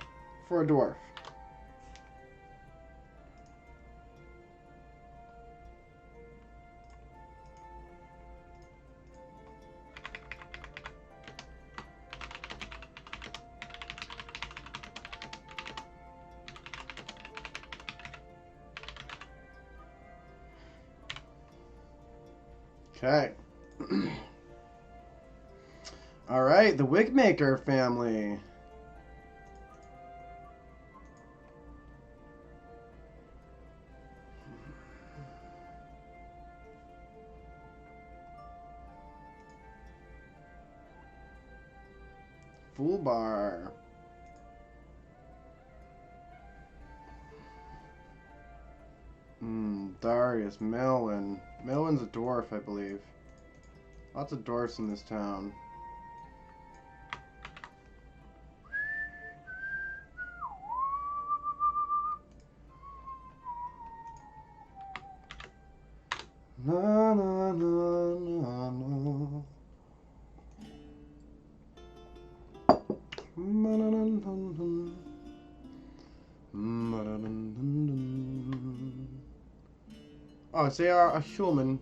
A: for a dwarf. Okay. All right, the Wigmaker family. Foolbar. Darius, Melwin. Melwin's a dwarf, I believe. Lots of dwarfs in this town. Na na na na na. Oh, they are a human.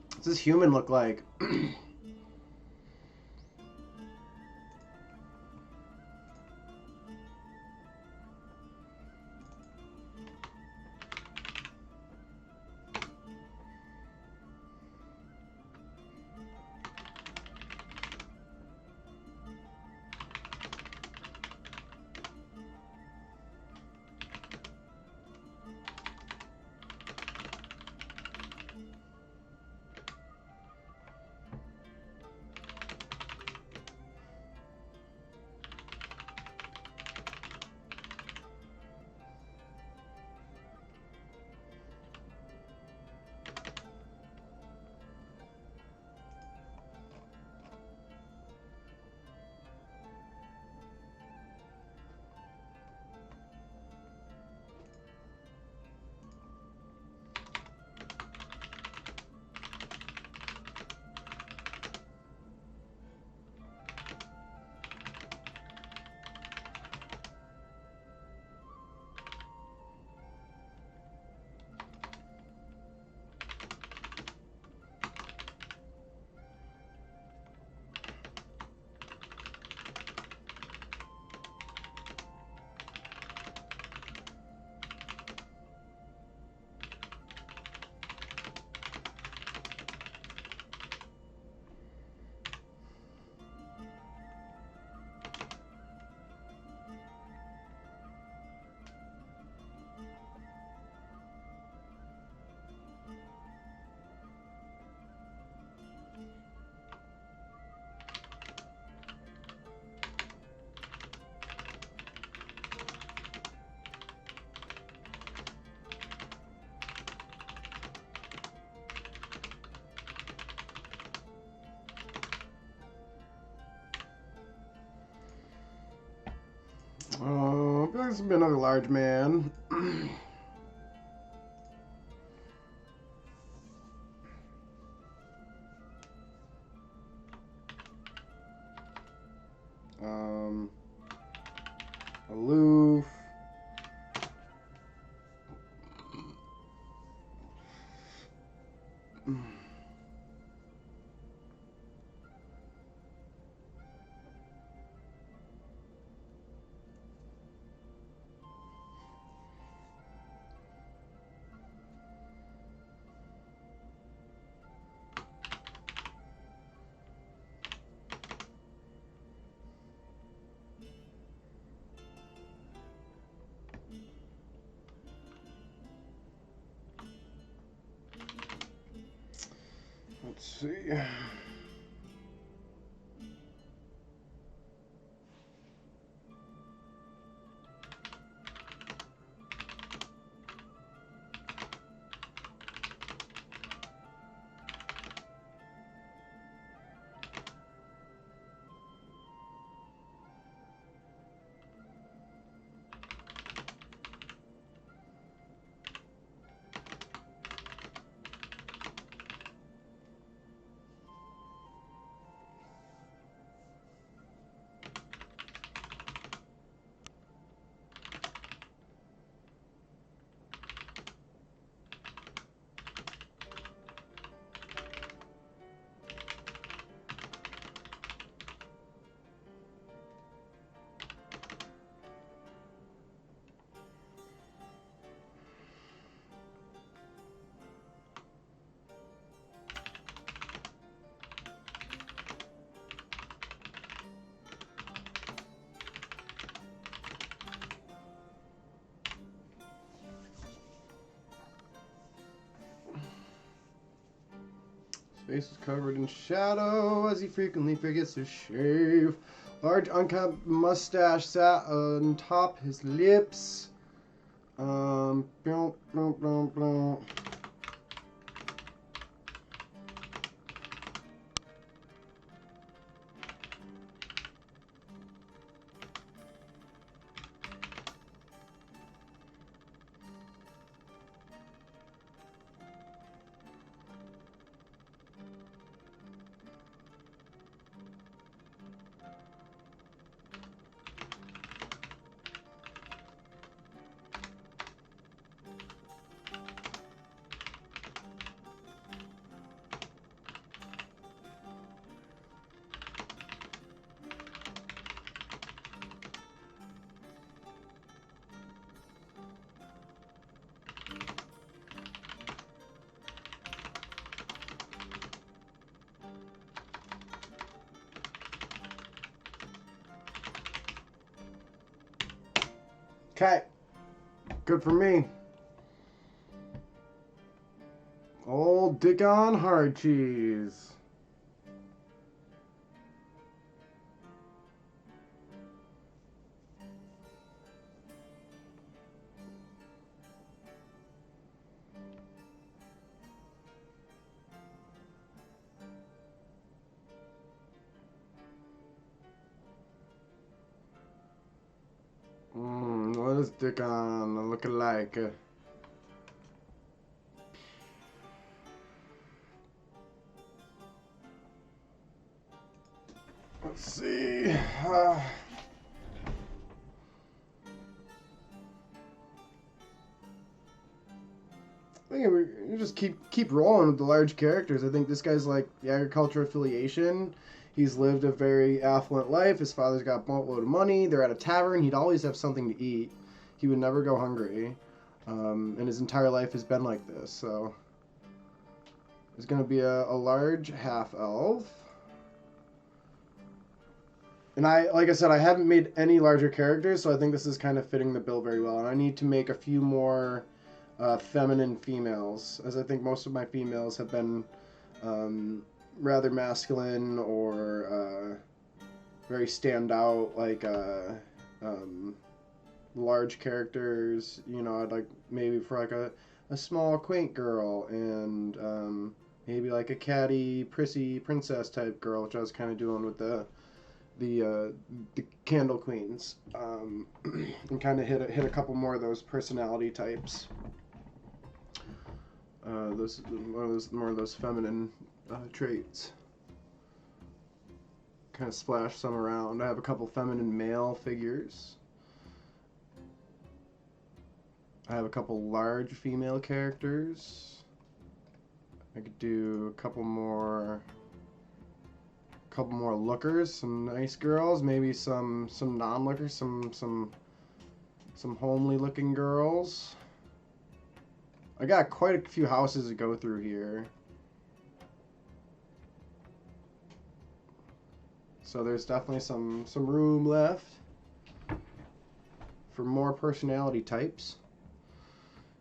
A: What's this human look like? this will be another large man. Aloof. Let's see. Face is covered in shadow as he frequently forgets to shave. Large unkempt mustache sat on top his lips. Blum, blum, blum, blum. Okay, good for me. Old Dick on hard cheese. What is Dick on looking like? Let's see. I think we just keep rolling with the large characters. I think this guy's like the agriculture affiliation. He's lived a very affluent life. His father's got a boatload of money. They're at a tavern. He'd always have something to eat. He would never go hungry. And his entire life has been like this. So there's going to be a large half-elf. And like I said, I haven't made any larger characters, so I think this is kind of fitting the bill very well. And I need to make a few more feminine females, as I think most of my females have been rather masculine or very standout, like large characters. You know, I'd like maybe for like a small quaint girl and maybe like a catty prissy princess type girl, which I was kind of doing with the the candle queens, and kind of hit a couple more of those personality types. Those more of those feminine traits. Kind of splash some around. I have a couple feminine male figures. I have a couple large female characters. I could do a couple more lookers, some nice girls, maybe some non-lookers, some homely looking girls. I got quite a few houses to go through here. So there's definitely some room left for more personality types.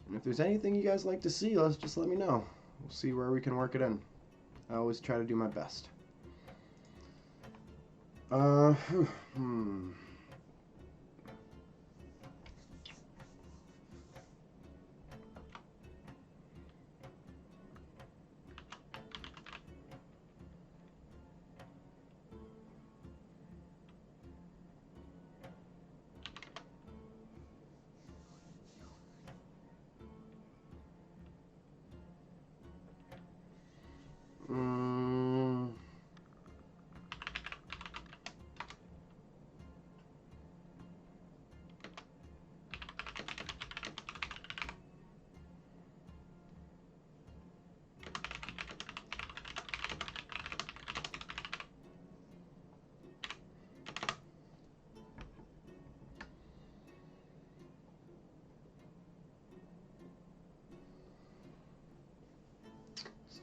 A: And if there's anything you guys like to see, just let me know. We'll see where we can work it in. I always try to do my best.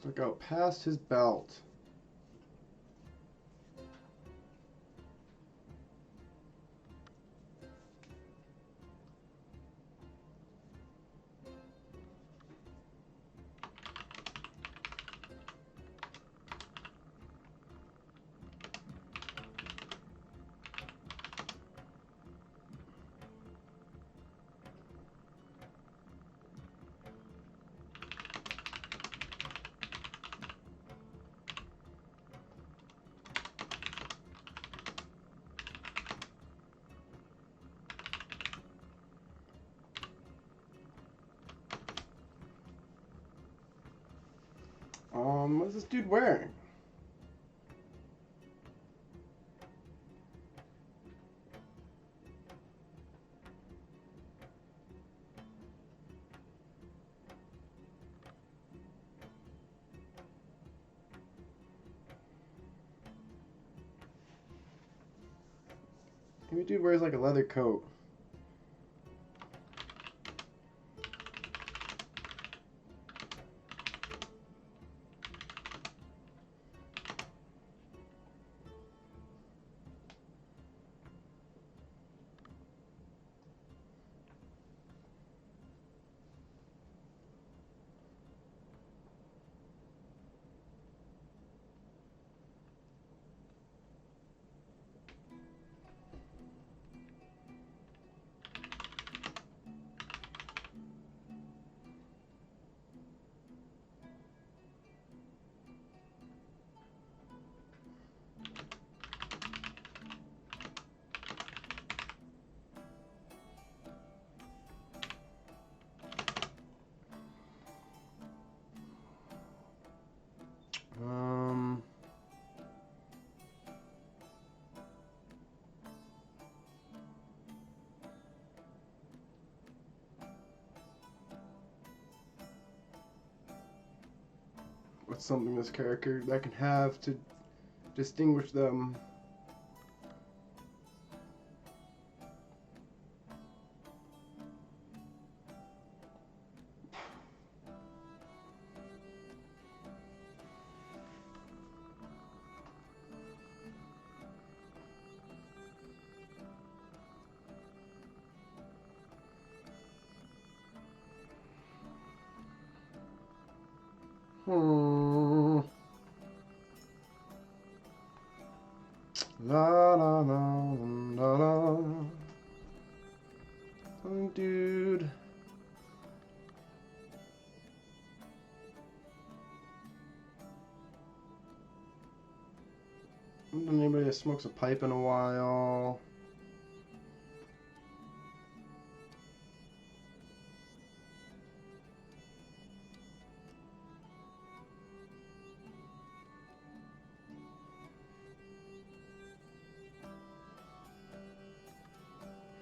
A: Stuck out past his belt. What's this dude wearing? Maybe dude wears like a leather coat. What's something this character that can have to distinguish them? La la la la la. Oh, dude. Haven't done anybody that smokes a pipe in a while.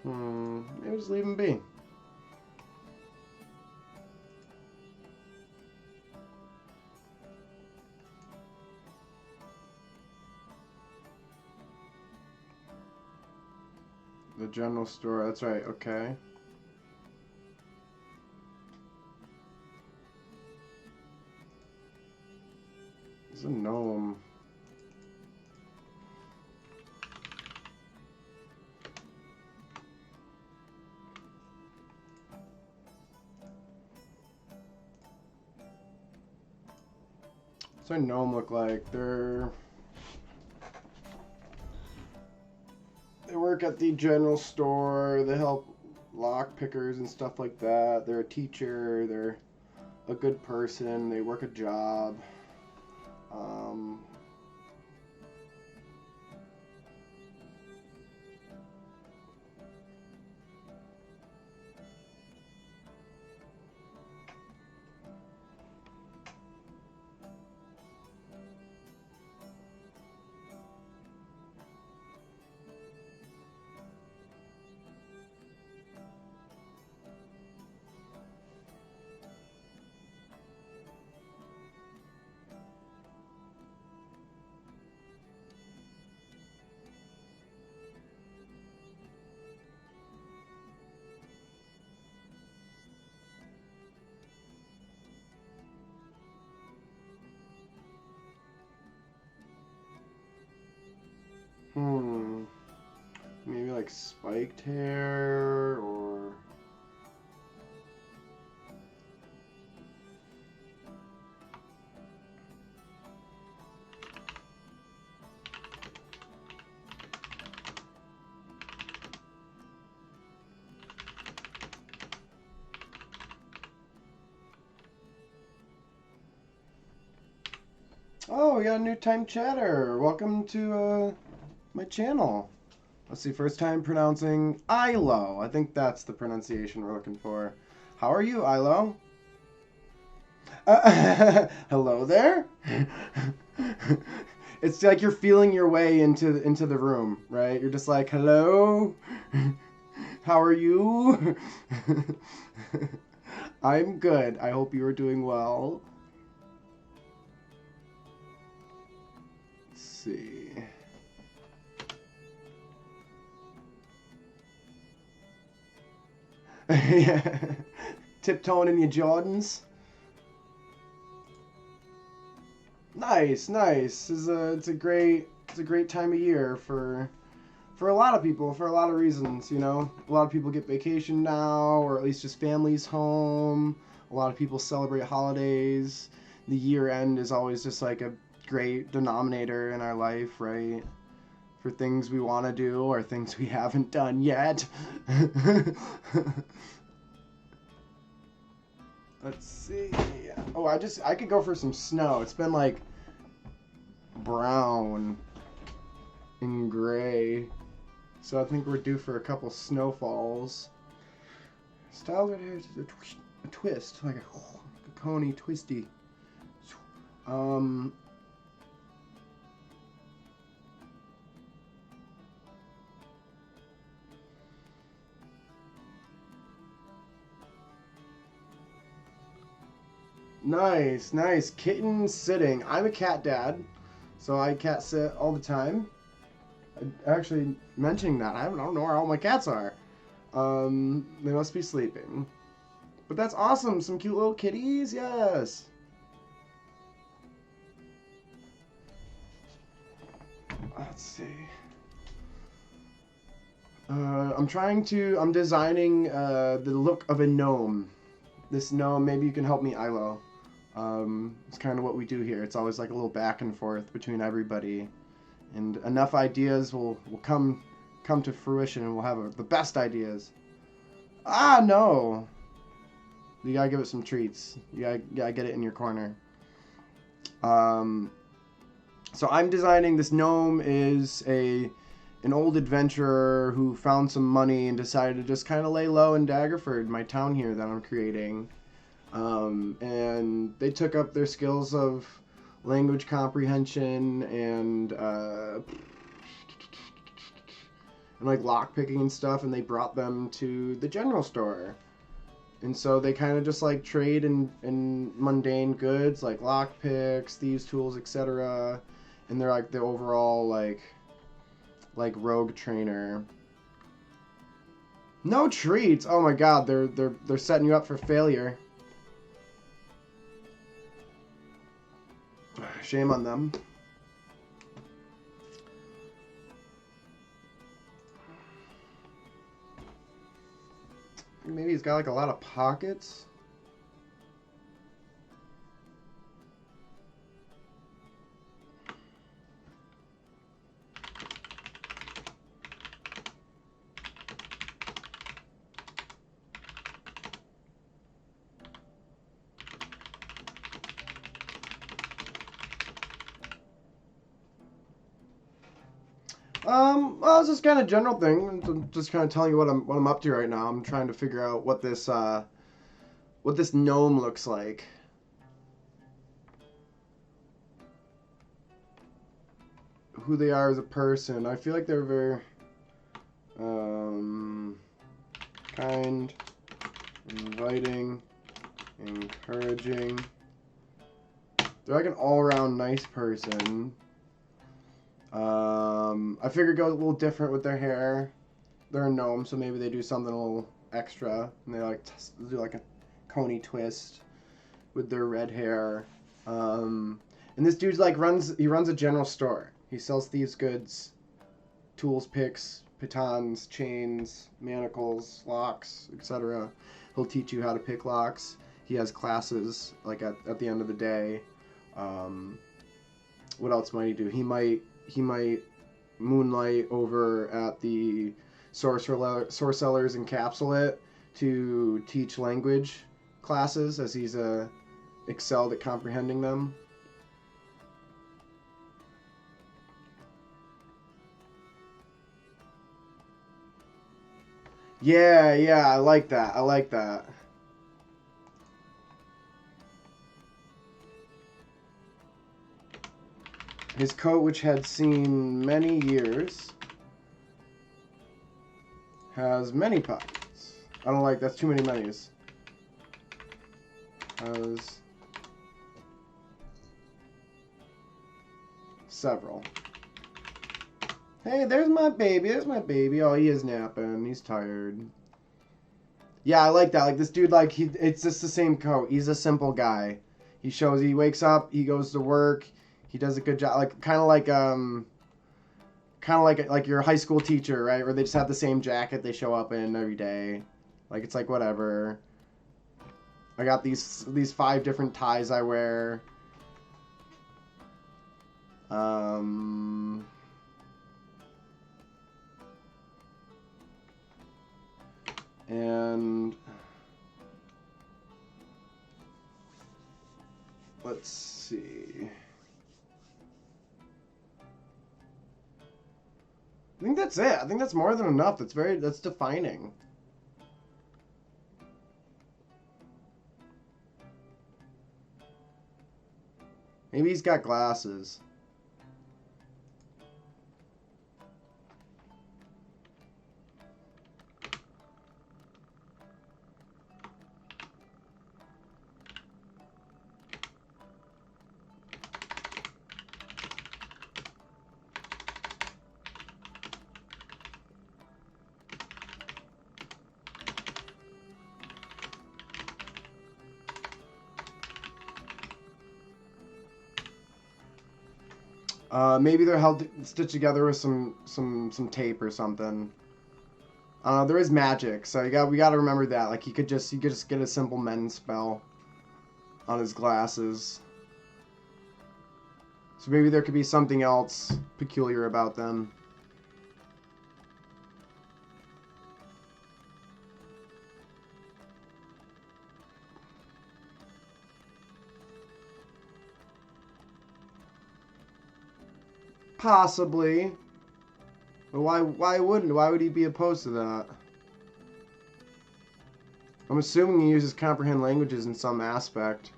A: Maybe just leave him be. The general store, that's right, okay. It's a gnome. What's our gnome look like? They work at the general store. They help lock pickers and stuff like that. They're a teacher. They're a good person. They work a job. Maybe like spiked hair or... Oh, we got a new time chatter. Welcome to my channel. Let's see, first time pronouncing Ilo. I think that's the pronunciation we're looking for. How are you, Ilo? Hello there? It's like you're feeling your way into the room, right? You're just like, hello? How are you? I'm good. I hope you are doing well. Let's see. Yeah. Tiptoeing in your Jordans. Nice, nice. It's a great time of year for a lot of people, for a lot of reasons, you know. A lot of people get vacation now, or at least just families home. A lot of people celebrate holidays. The year end is always just like a great denominator in our life, right? For things we want to do or things we haven't done yet. Let's see. Oh, I could go for some snow. It's been like brown and gray. So I think we're due for a couple snowfalls. Styles right here, a twist, like a coney twisty. Nice, nice. Kitten sitting. I'm a cat dad, so I cat sit all the time. Actually, mentioning that, I don't know where all my cats are. They must be sleeping. But that's awesome. Some cute little kitties. Yes. Let's see. I'm designing the look of a gnome. This gnome, maybe you can help me, Ilo. It's kind of what we do here. It's always like a little back and forth between everybody. And enough ideas will come to fruition and we'll have the best ideas. Ah, no! You gotta give it some treats. You gotta get it in your corner. So I'm designing this gnome is an old adventurer who found some money and decided to just kind of lay low in Daggerford, my town here that I'm creating. And they took up their skills of language comprehension and like lock picking and stuff, and they brought them to the general store. And so they kind of just like trade in mundane goods like lock picks, thieves tools, etc. And they're like the overall like rogue trainer. No treats. Oh my god, they're setting you up for failure. Shame on them. Maybe he's got like a lot of pockets. Well, it's just kind of general thing. I'm just kind of telling you what I'm up to right now. I'm trying to figure out what this gnome looks like. Who they are as a person. I feel like they're very kind, inviting, encouraging. They're like an all-around nice person. I figured go a little different with their hair. They're a gnome, so maybe they do something a little extra, and they like do like a coney twist with their red hair. And this dude's like runs a general store. He sells thieves' goods, tools, picks, pitons, chains, manacles, locks, etc. He'll teach you how to pick locks. He has classes like at the end of the day. What else might he do? He might moonlight over at the Sorceller's Encapsulate to teach language classes, as he's excelled at comprehending them. Yeah, I like that. His coat, which had seen many years, has many pockets. I don't like, that's too many menus. Has several. Hey, there's my baby. Oh, he is napping. He's tired. Yeah, I like that. Like, this dude, like, it's just the same coat. He's a simple guy. He wakes up, he goes to work, he does a good job. Like, kind of like your high school teacher, right? Where they just have the same jacket they show up in every day. Like, it's like, whatever. I got these 5 different ties I wear. And let's see. I think that's it. I think that's more than enough. That's defining. Maybe he's got glasses. Maybe they're stitched together with some tape or something. There is magic, so we gotta remember that. Like, you could just get a simple mend spell on his glasses. So maybe there could be something else peculiar about them. Possibly. But why wouldn't? Why would he be opposed to that? I'm assuming he uses comprehend languages in some aspect.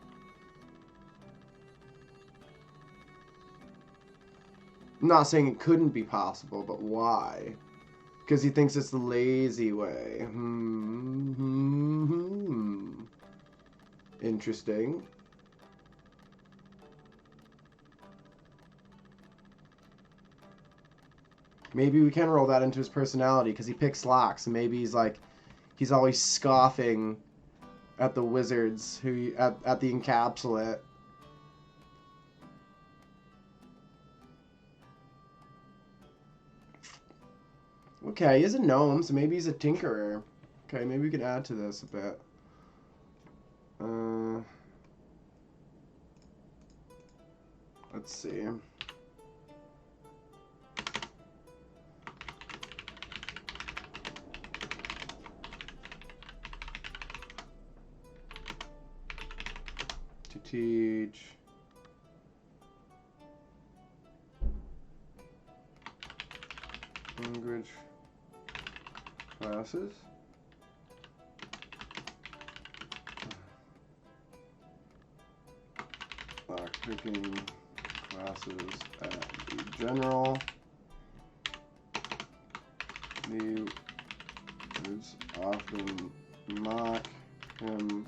A: I'm not saying it couldn't be possible, but why? Because he thinks it's the lazy way. Interesting. Maybe we can roll that into his personality because he picks locks, and maybe he's like, he's always scoffing at the wizards at the encapsulate. Okay, he's a gnome, so maybe he's a tinkerer. Okay, maybe we can add to this a bit. Let's see. To teach language classes. Lockpicking classes at the general. The words often mock him.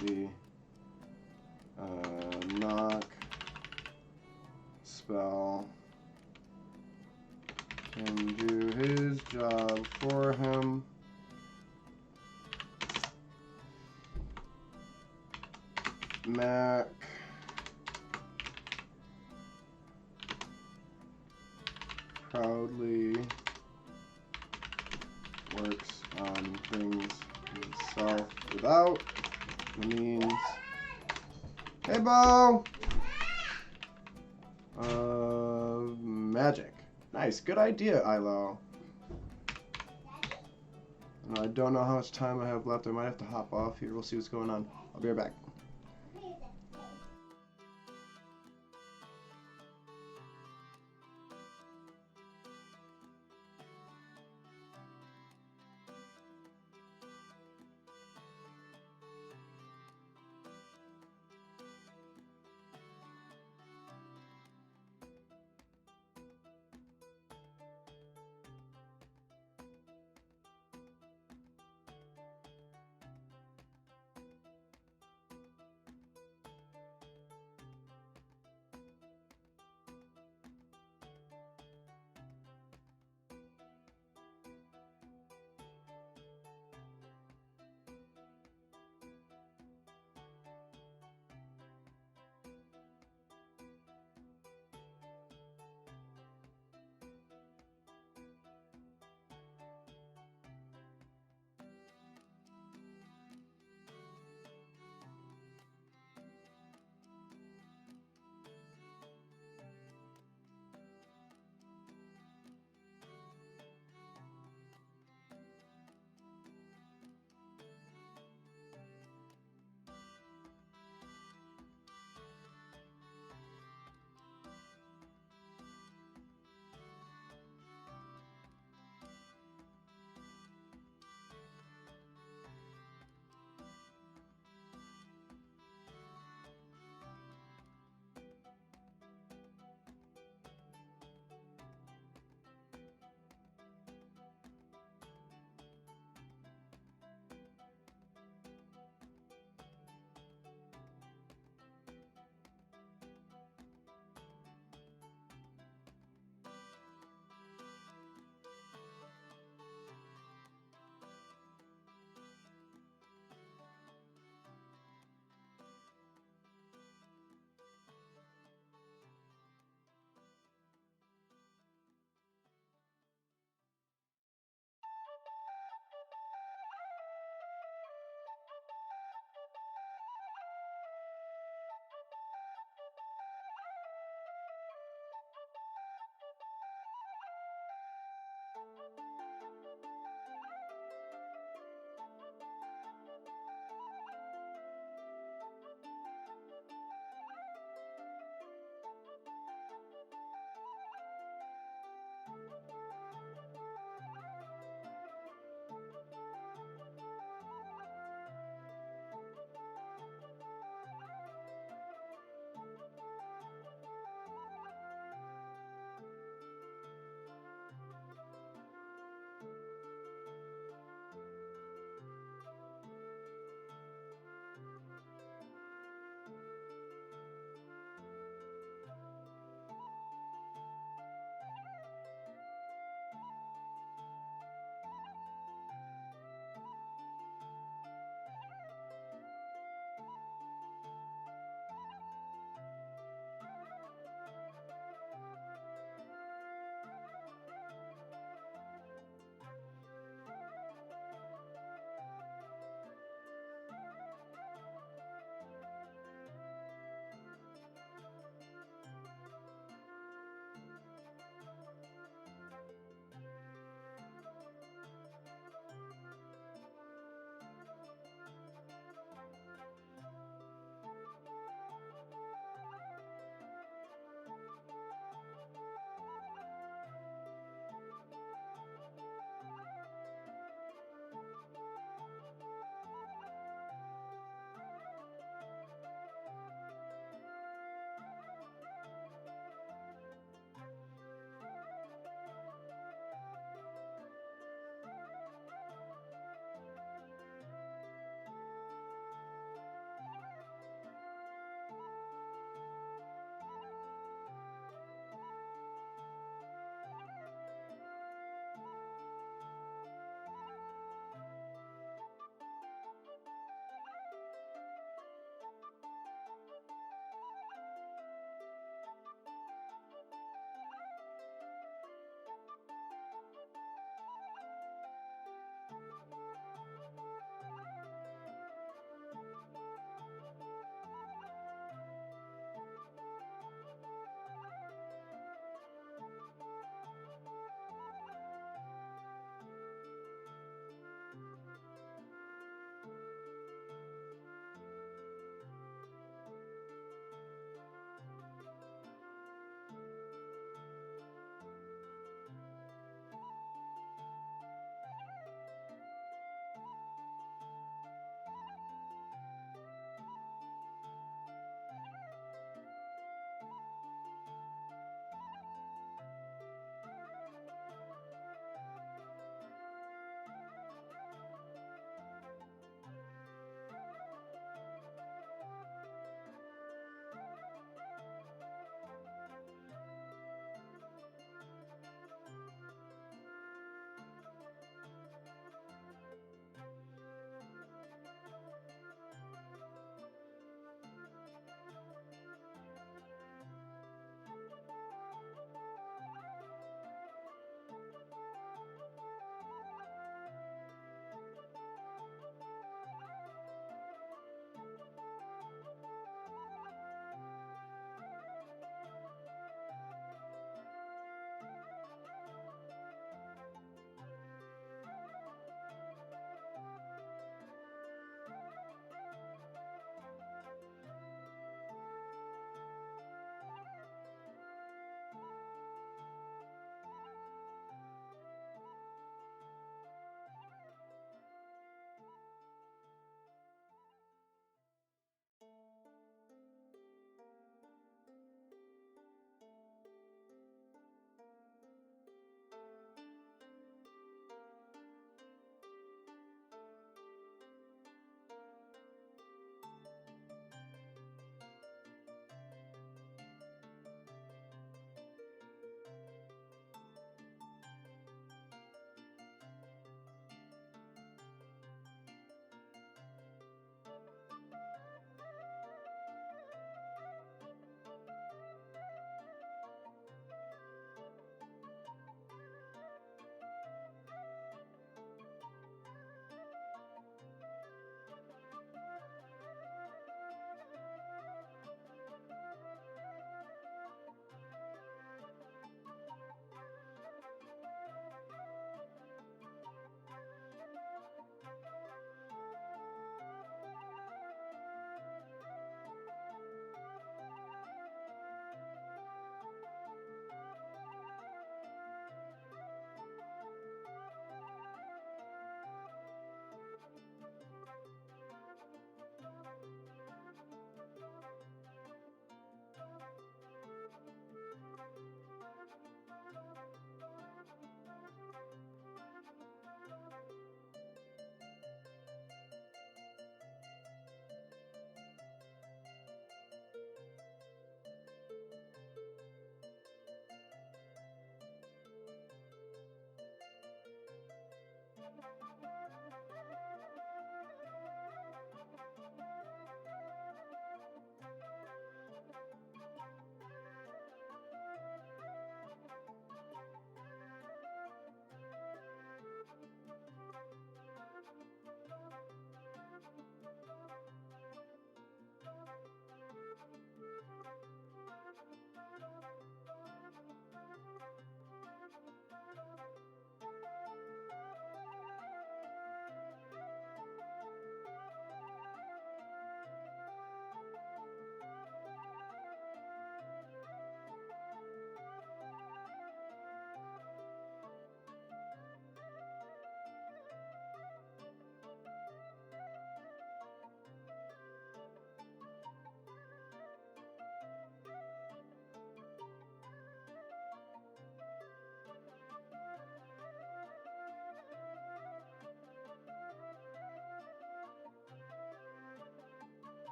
A: The knock spell can do his job for him. Mac proudly works on things himself without the means. Hey, Bo! Magic. Nice, good idea, Ilo. I don't know how much time I have left. I might have to hop off here. We'll see what's going on. I'll be right back.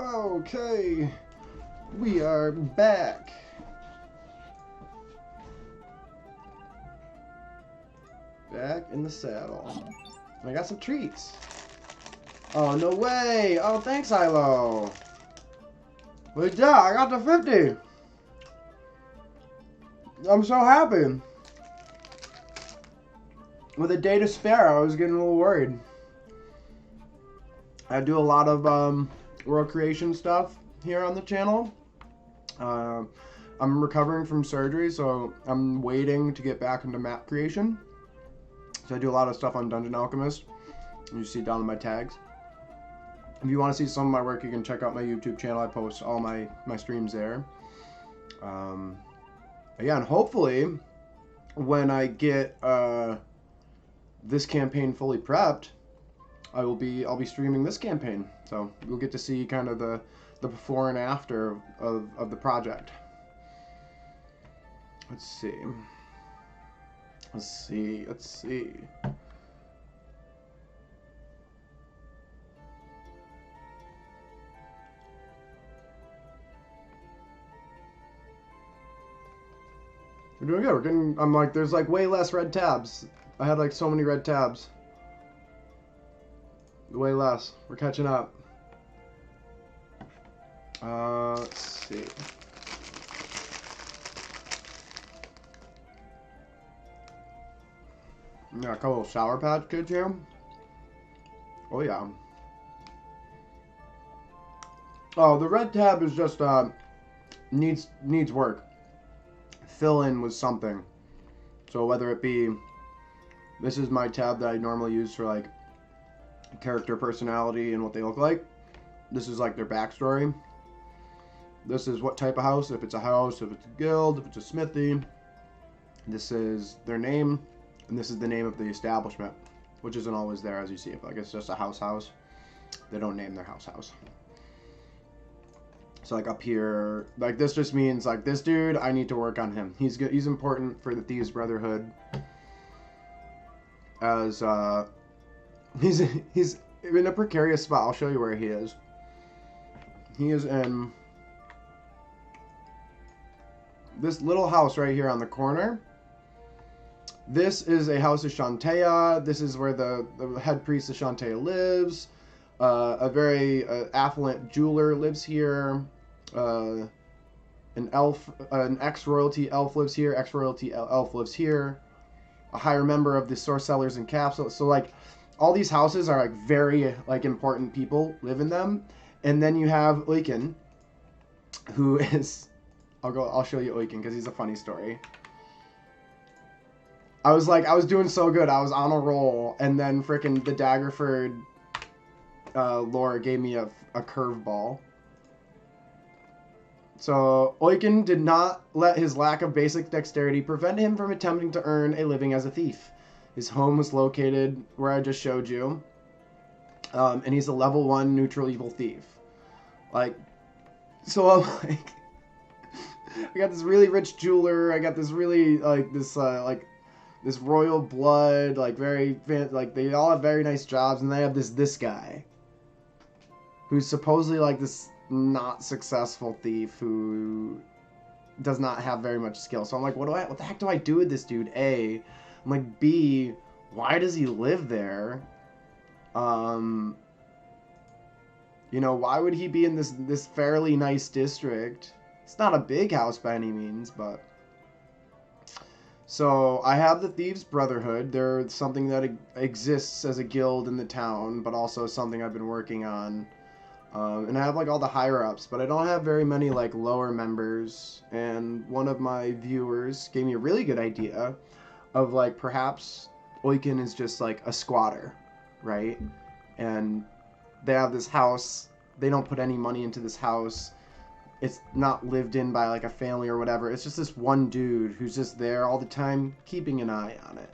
A: Okay, we are back. Back in the saddle. I got some treats. Oh, no way. Oh, thanks, Ilo. But yeah, I got the 50. I'm so happy. With a day to spare, I was getting a little worried. I do a lot of world creation stuff here on the channel. I'm recovering from surgery, so I'm waiting to get back into map creation. So I do a lot of stuff on Dungeon Alchemist. You see down in my tags. If you want to see some of my work, you can check out my YouTube channel. I post all my streams there. Yeah, and hopefully, when I get this campaign fully prepped, I'll be streaming this campaign. So you'll get to see kind of the before and after of the project. Let's see. We're doing good. We're getting. I'm like, there's like way less red tabs. I had like so many red tabs. Way less. We're catching up. Let's see. Yeah, a couple of Sour Patch Kids here. Oh yeah. Oh, the red tab is just needs work. Fill in with something. So whether it be, this is my tab that I normally use for like character personality and what they look like. This is like their backstory. This is what type of house, if it's a house, if it's a guild, if it's a smithy. This is their name, and this is the name of the establishment, which isn't always there as you see it. Like it's just a house. They don't name their house. So like up here, like this just means like this dude, I need to work on him. He's good. He's important for the Thieves Brotherhood. As he's in a precarious spot. I'll show you where he is. He is in this little house right here on the corner. This is a house of Shantea. This is where the head priest of Shantea lives. A very affluent jeweler lives here. An ex-royalty elf lives here. Ex-royalty elf lives here. A higher member of the Sorcellers and Capsules. So like, all these houses are like very like important people live in them. And then you have Oiken, who is, I'll show you Oiken because he's a funny story. I was doing so good. I was on a roll, and then frickin' the Daggerford lore gave me a curveball. So Oiken did not let his lack of basic dexterity prevent him from attempting to earn a living as a thief. His home was located where I just showed you, and he's a level 1 neutral evil thief. Like, so I'm like, I got this really rich jeweler. I got this really this royal blood, like very like they all have very nice jobs, and they have this guy who's supposedly like this not successful thief who does not have very much skill. So I'm like, what the heck do I do with this dude? A, I'm like, B, why does he live there? You know, why would he be in this fairly nice district? It's not a big house by any means, but. So I have the Thieves Brotherhood. They're something that exists as a guild in the town, but also something I've been working on. And I have like all the higher ups, but I don't have very many like lower members. And one of my viewers gave me a really good idea of like perhaps Oiken is just like a squatter, right? And they have this house. They don't put any money into this house. It's not lived in by like a family or whatever. It's just this one dude who's just there all the time, keeping an eye on it.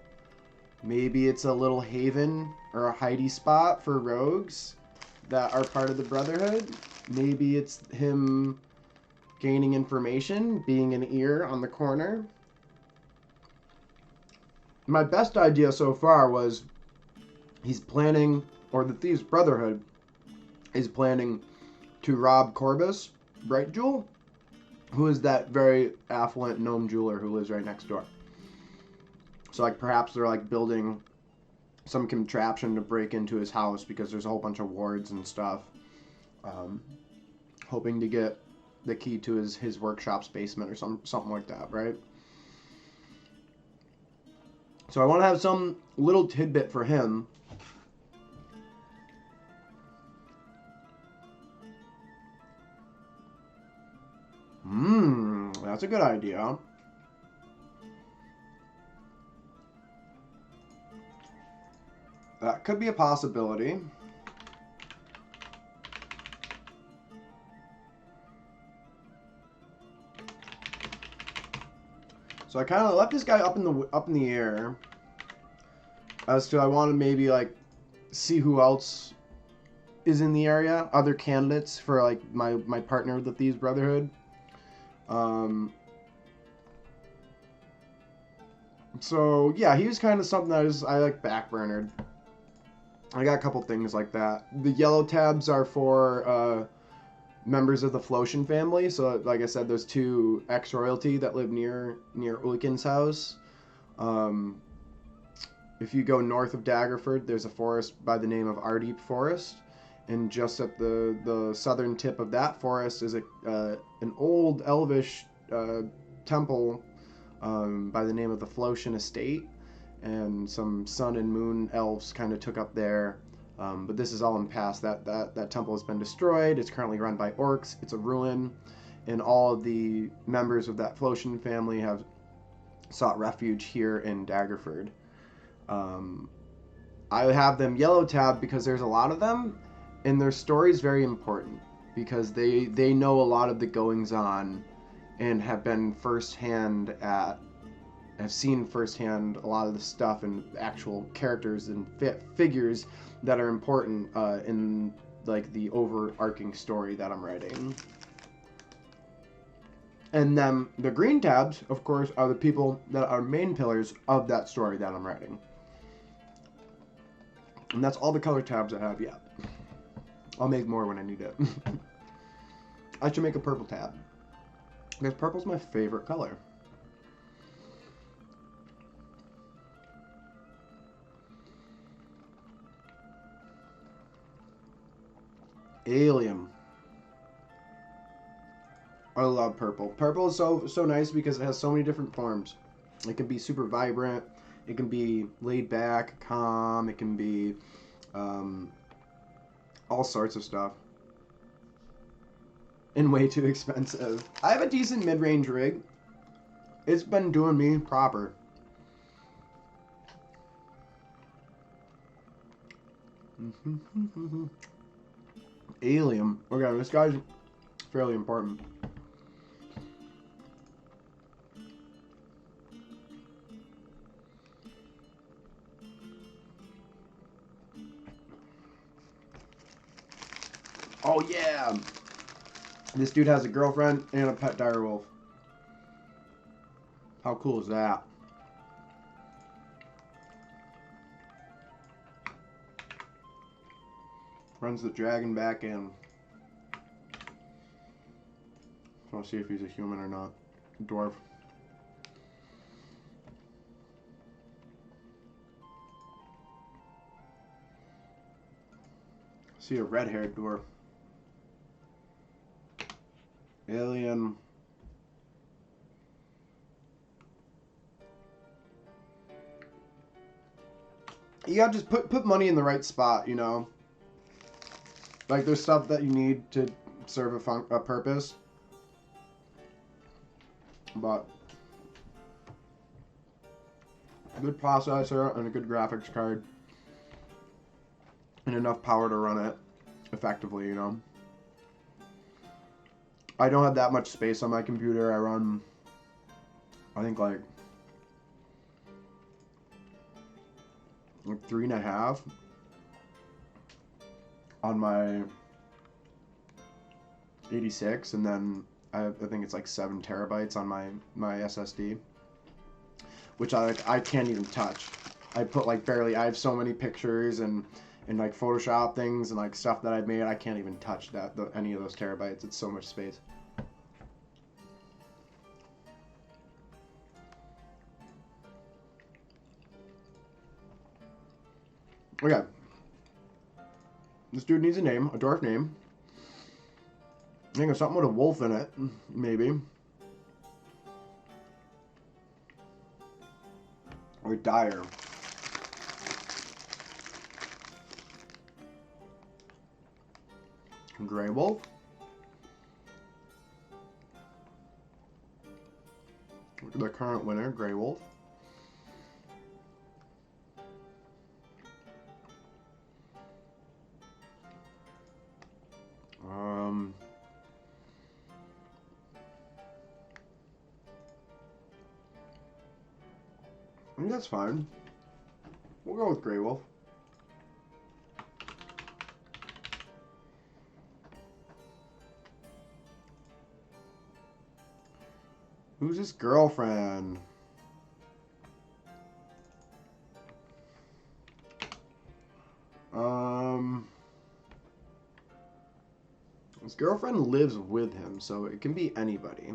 A: Maybe it's a little haven or a hidey spot for rogues that are part of the Brotherhood. Maybe it's him gaining information, being an ear on the corner. My best idea so far was he's planning, or the Thieves Brotherhood is planning to Rob Corbus, Bright Jewel, who is that very affluent gnome jeweler who lives right next door. So, like, perhaps they're, like, building some contraption to break into his house because there's a whole bunch of wards and stuff. Hoping to get the key to his workshop's basement or something like that, right? So I want to have some little tidbit for him. That's a good idea. That could be a possibility. So I kind of left this guy up in the air as to I want to maybe like see who else is in the area, other candidates for like my partner with the Thieves Brotherhood. So yeah, he was kind of something that I like backburnered. I got a couple things like that. The yellow tabs are for members of the Flotian family. So like I said, there's 2 ex-royalty that live near Ulikin's house. If you go north of Daggerford, there's a forest by the name of Ardeep Forest. And just at the southern tip of that forest is an old elvish temple by the name of the Flotian Estate. And some sun and moon elves kind of took up there. But this is all in past. That temple has been destroyed. It's currently run by orcs. It's a ruin. And all of the members of that Flotian family have sought refuge here in Daggerford. I have them yellow tabbed because there's a lot of them. And their story is very important. Because they know a lot of the goings on. And have been have seen firsthand a lot of the stuff and actual characters and figures that are important in like the overarching story that I'm writing. And then the green tabs, of course, are the people that are main pillars of that story that I'm writing. And that's all the color tabs I have yet. I'll make more when I need it. I should make a purple tab. Because purple's my favorite color. Alien. I love purple. Purple is so nice because it has so many different forms. It can be super vibrant. It can be laid back, calm. It can be all sorts of stuff. And way too expensive. I have a decent mid-range rig. It's been doing me proper. Alien. Okay, this guy's fairly important. Oh yeah! This dude has a girlfriend and a pet direwolf. How cool is that? Runs the dragon back in. I'll see if he's a human or not. Dwarf. See a red-haired dwarf. Alien. You gotta just put money in the right spot, you know? Like, there's stuff that you need to serve a purpose. But a good processor and a good graphics card and enough power to run it effectively, you know? I don't have that much space on my computer. I run, I think, like 3.5 on my 86, and then I think it's like 7 terabytes on my SSD, which I can't even touch. I put like barely. I have so many pictures and and like Photoshop things and like stuff that I've made. I can't even touch any of those terabytes. It's so much space. Okay. This dude needs a name, a dwarf name. I think of something with a wolf in it, maybe. Or dire. Grey wolf. Look at the current winner, Grey wolf. I think that's fine. We'll go with Grey wolf. Who's his girlfriend? His girlfriend lives with him, so it can be anybody.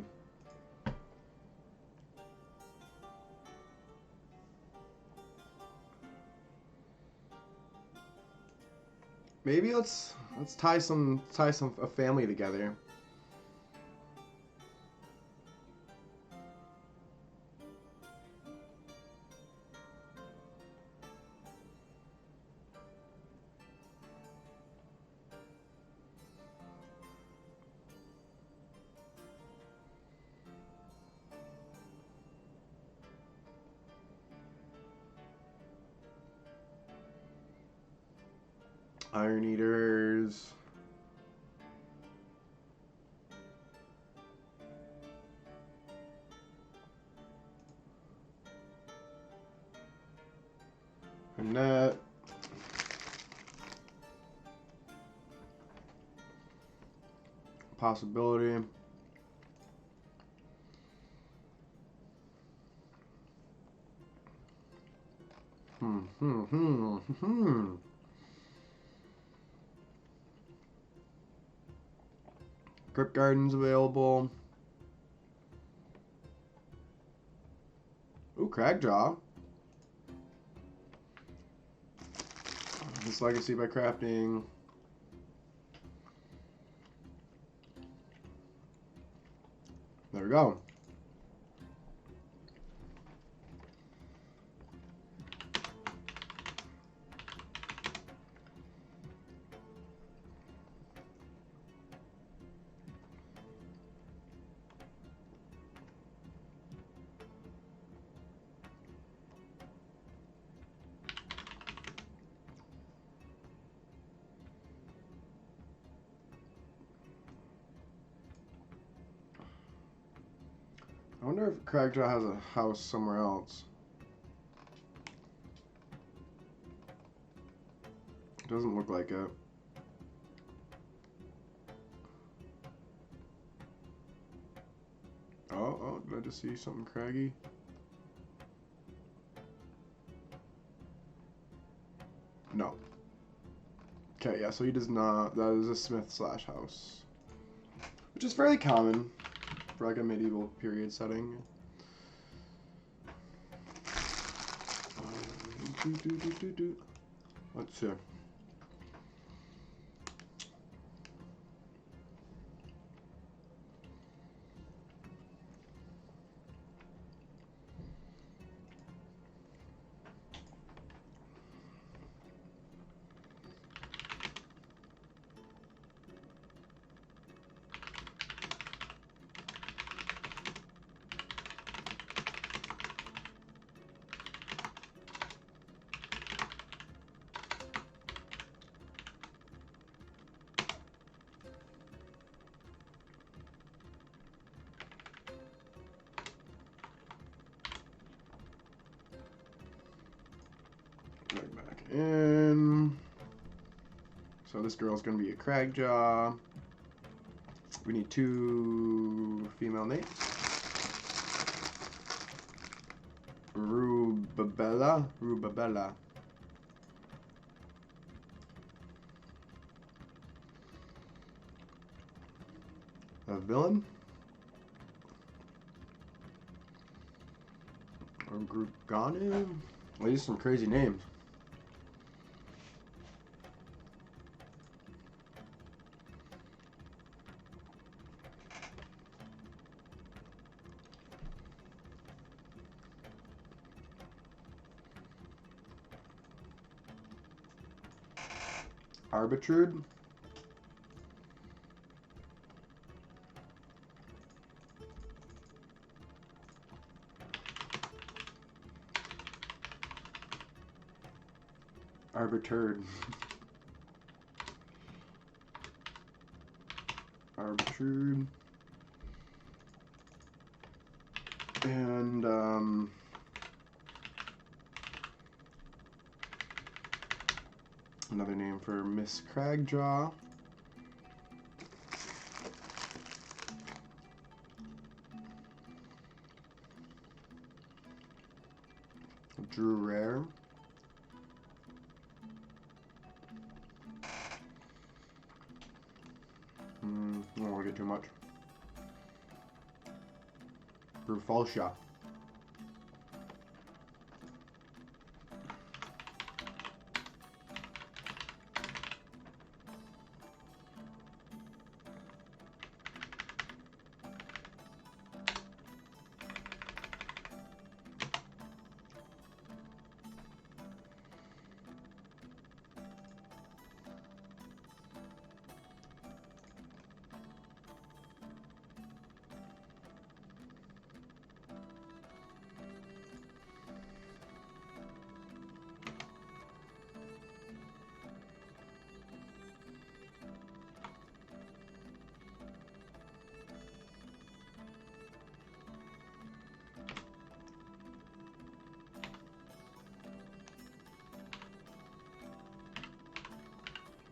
A: Maybe let's tie a family together. Iron Eaters. And that. Possibility. Crypt Garden's available. Ooh, Cragjaw. This Legacy by crafting. There we go. I wonder if Cragjaw has a house somewhere else. Doesn't look like it. Oh, did I just see something craggy? No. Okay, yeah, so he does not. That is a smith / house. Which is fairly common for like a medieval period setting. Let's see. Back in. So this girl's gonna be a Cragjaw. We need 2 female names. Rubabella. villain. Or Gruganu. Well, these are some crazy names. Arbitrude. Arbitrude. Arbitrude. And another name for Miss Cragjaw. Drew Rare. I don't want to get too much. Brufalcia.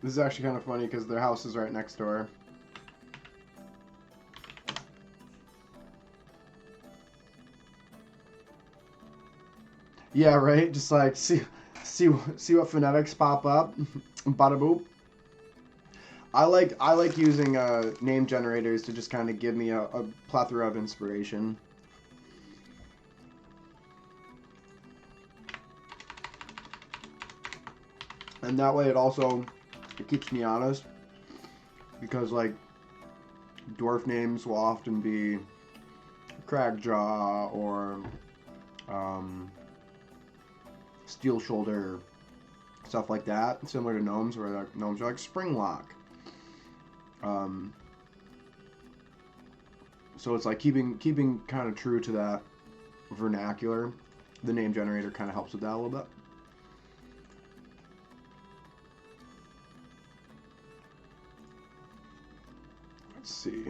A: This is actually kind of funny because their house is right next door. Yeah, right. Just like see what phonetics pop up. Bada boop. I like using name generators to just kind of give me a plethora of inspiration. And that way it keeps me honest, because like dwarf names will often be Cragjaw or Steel Shoulder, stuff like that, similar to gnomes, where like, gnomes are like Springlock. So it's like keeping kind of true to that vernacular. The name generator kind of helps with that a little bit. Let's see.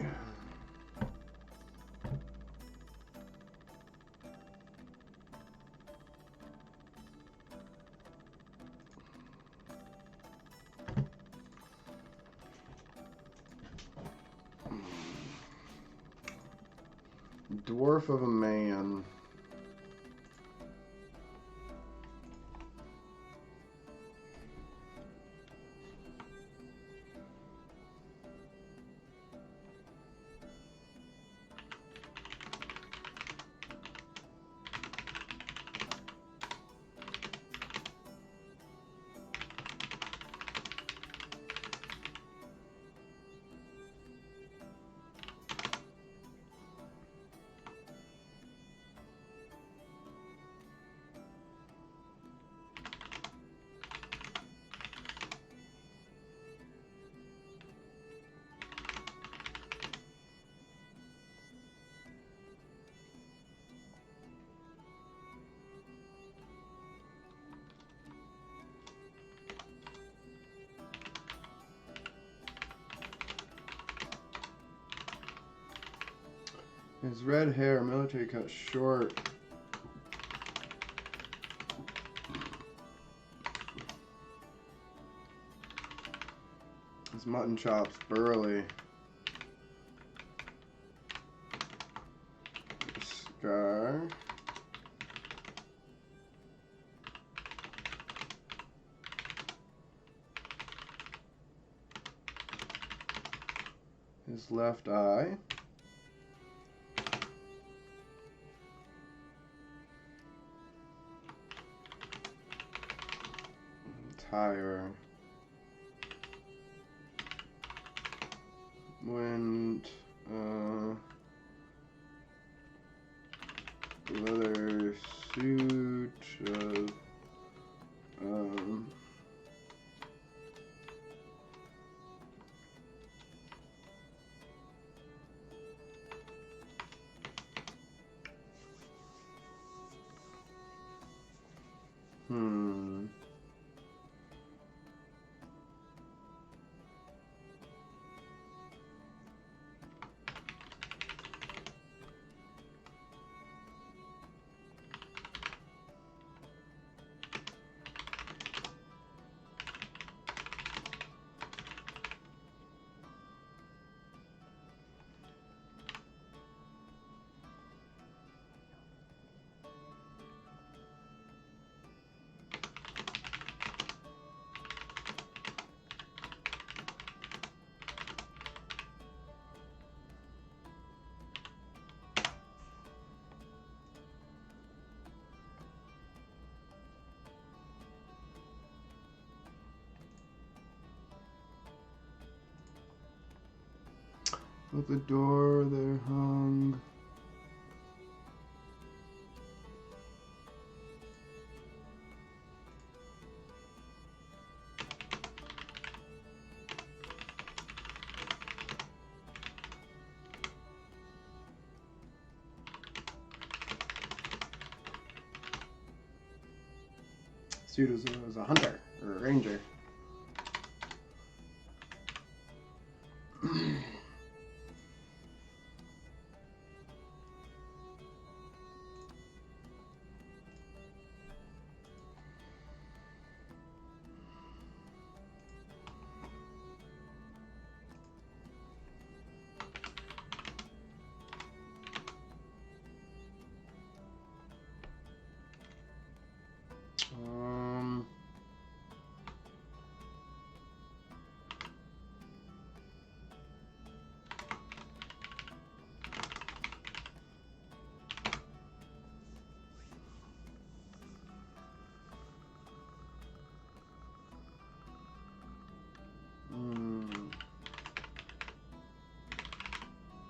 A: Dwarf of a man. His red hair, military cut short. His mutton chops burly. Scar. His left eye. tire went leather suit of at the door there hung suit as a hunter or a ranger.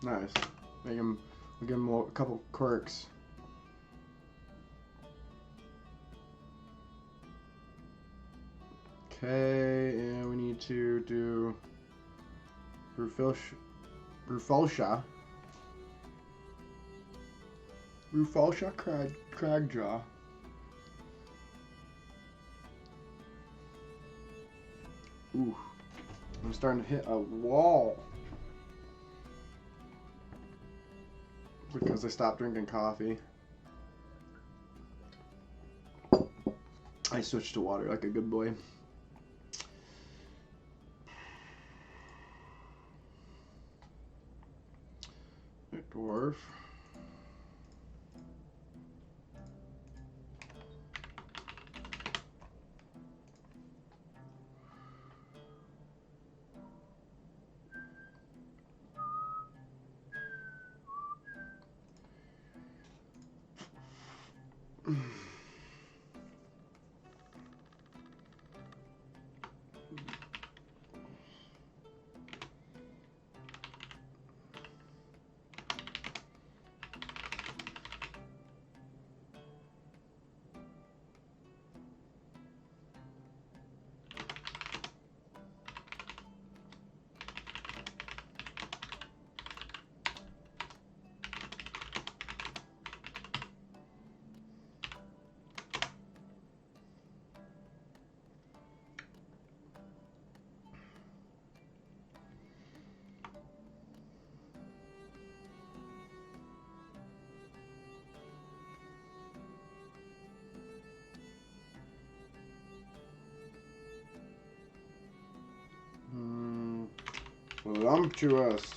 A: Nice. We'll give him a couple quirks. Okay, and we need to do Rufalsha. Rufalsha Cragjaw. Ooh, I'm starting to hit a wall. Because I stopped drinking coffee. I switched to water like a good boy. A dwarf. Voluptuous.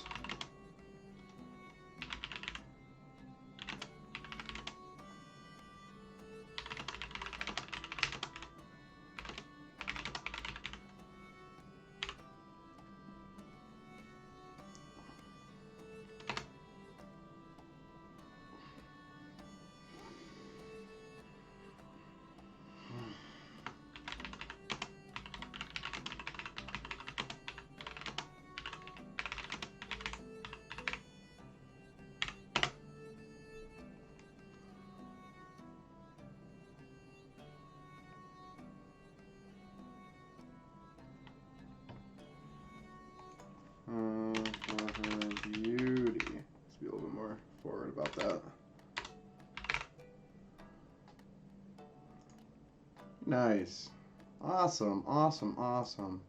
A: Nice. Awesome, awesome, awesome.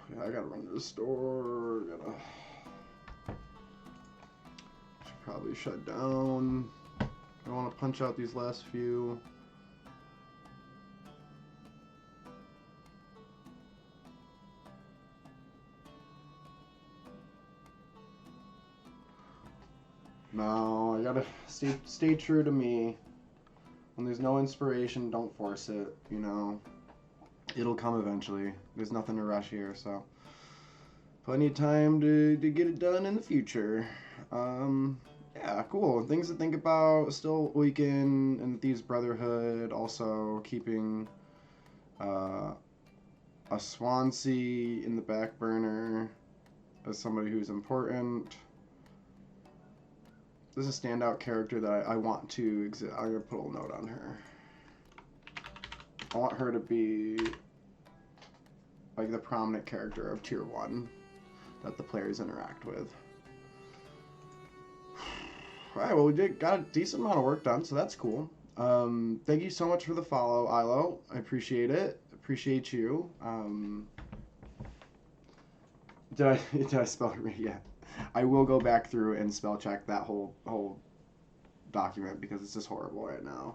A: Yeah, I gotta run to the store. Should probably shut down. I want to punch out these last few. No, I gotta stay true to me. When there's no inspiration, don't force it, you know. It'll come eventually. There's nothing to rush here, so plenty of time to get it done in the future. Yeah, cool. Things to think about. Still weekend and Thieves Brotherhood. Also keeping a Swansea in the back burner as somebody who's important. This is a standout character that I want to exist. I'm going to put a little note on her. I want her to be like the prominent character of Tier 1 that the players interact with. Alright, well, we got a decent amount of work done, so that's cool. Thank you so much for the follow, Ilo. I appreciate it. Appreciate you. Did I spell it right? Yeah. I will go back through and spell check that whole document because it's just horrible right now.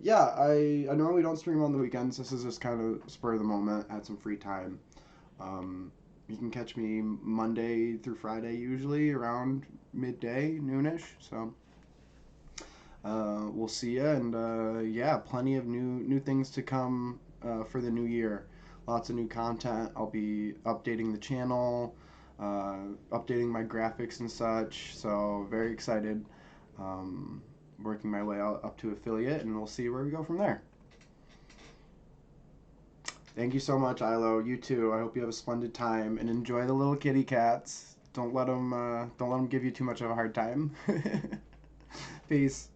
A: Yeah, I normally don't stream on the weekends. This is just kind of spur of the moment. I had some free time. You can catch me Monday through Friday usually around midday, noonish. So we'll see ya, and yeah, plenty of new things to come for the new year. Lots of new content. I'll be updating the channel, updating my graphics and such. So very excited. Working my way up to affiliate, and we'll see where we go from there. Thank you so much, Ilo. You too. I hope you have a splendid time and enjoy the little kitty cats. Don't let them give you too much of a hard time. Peace.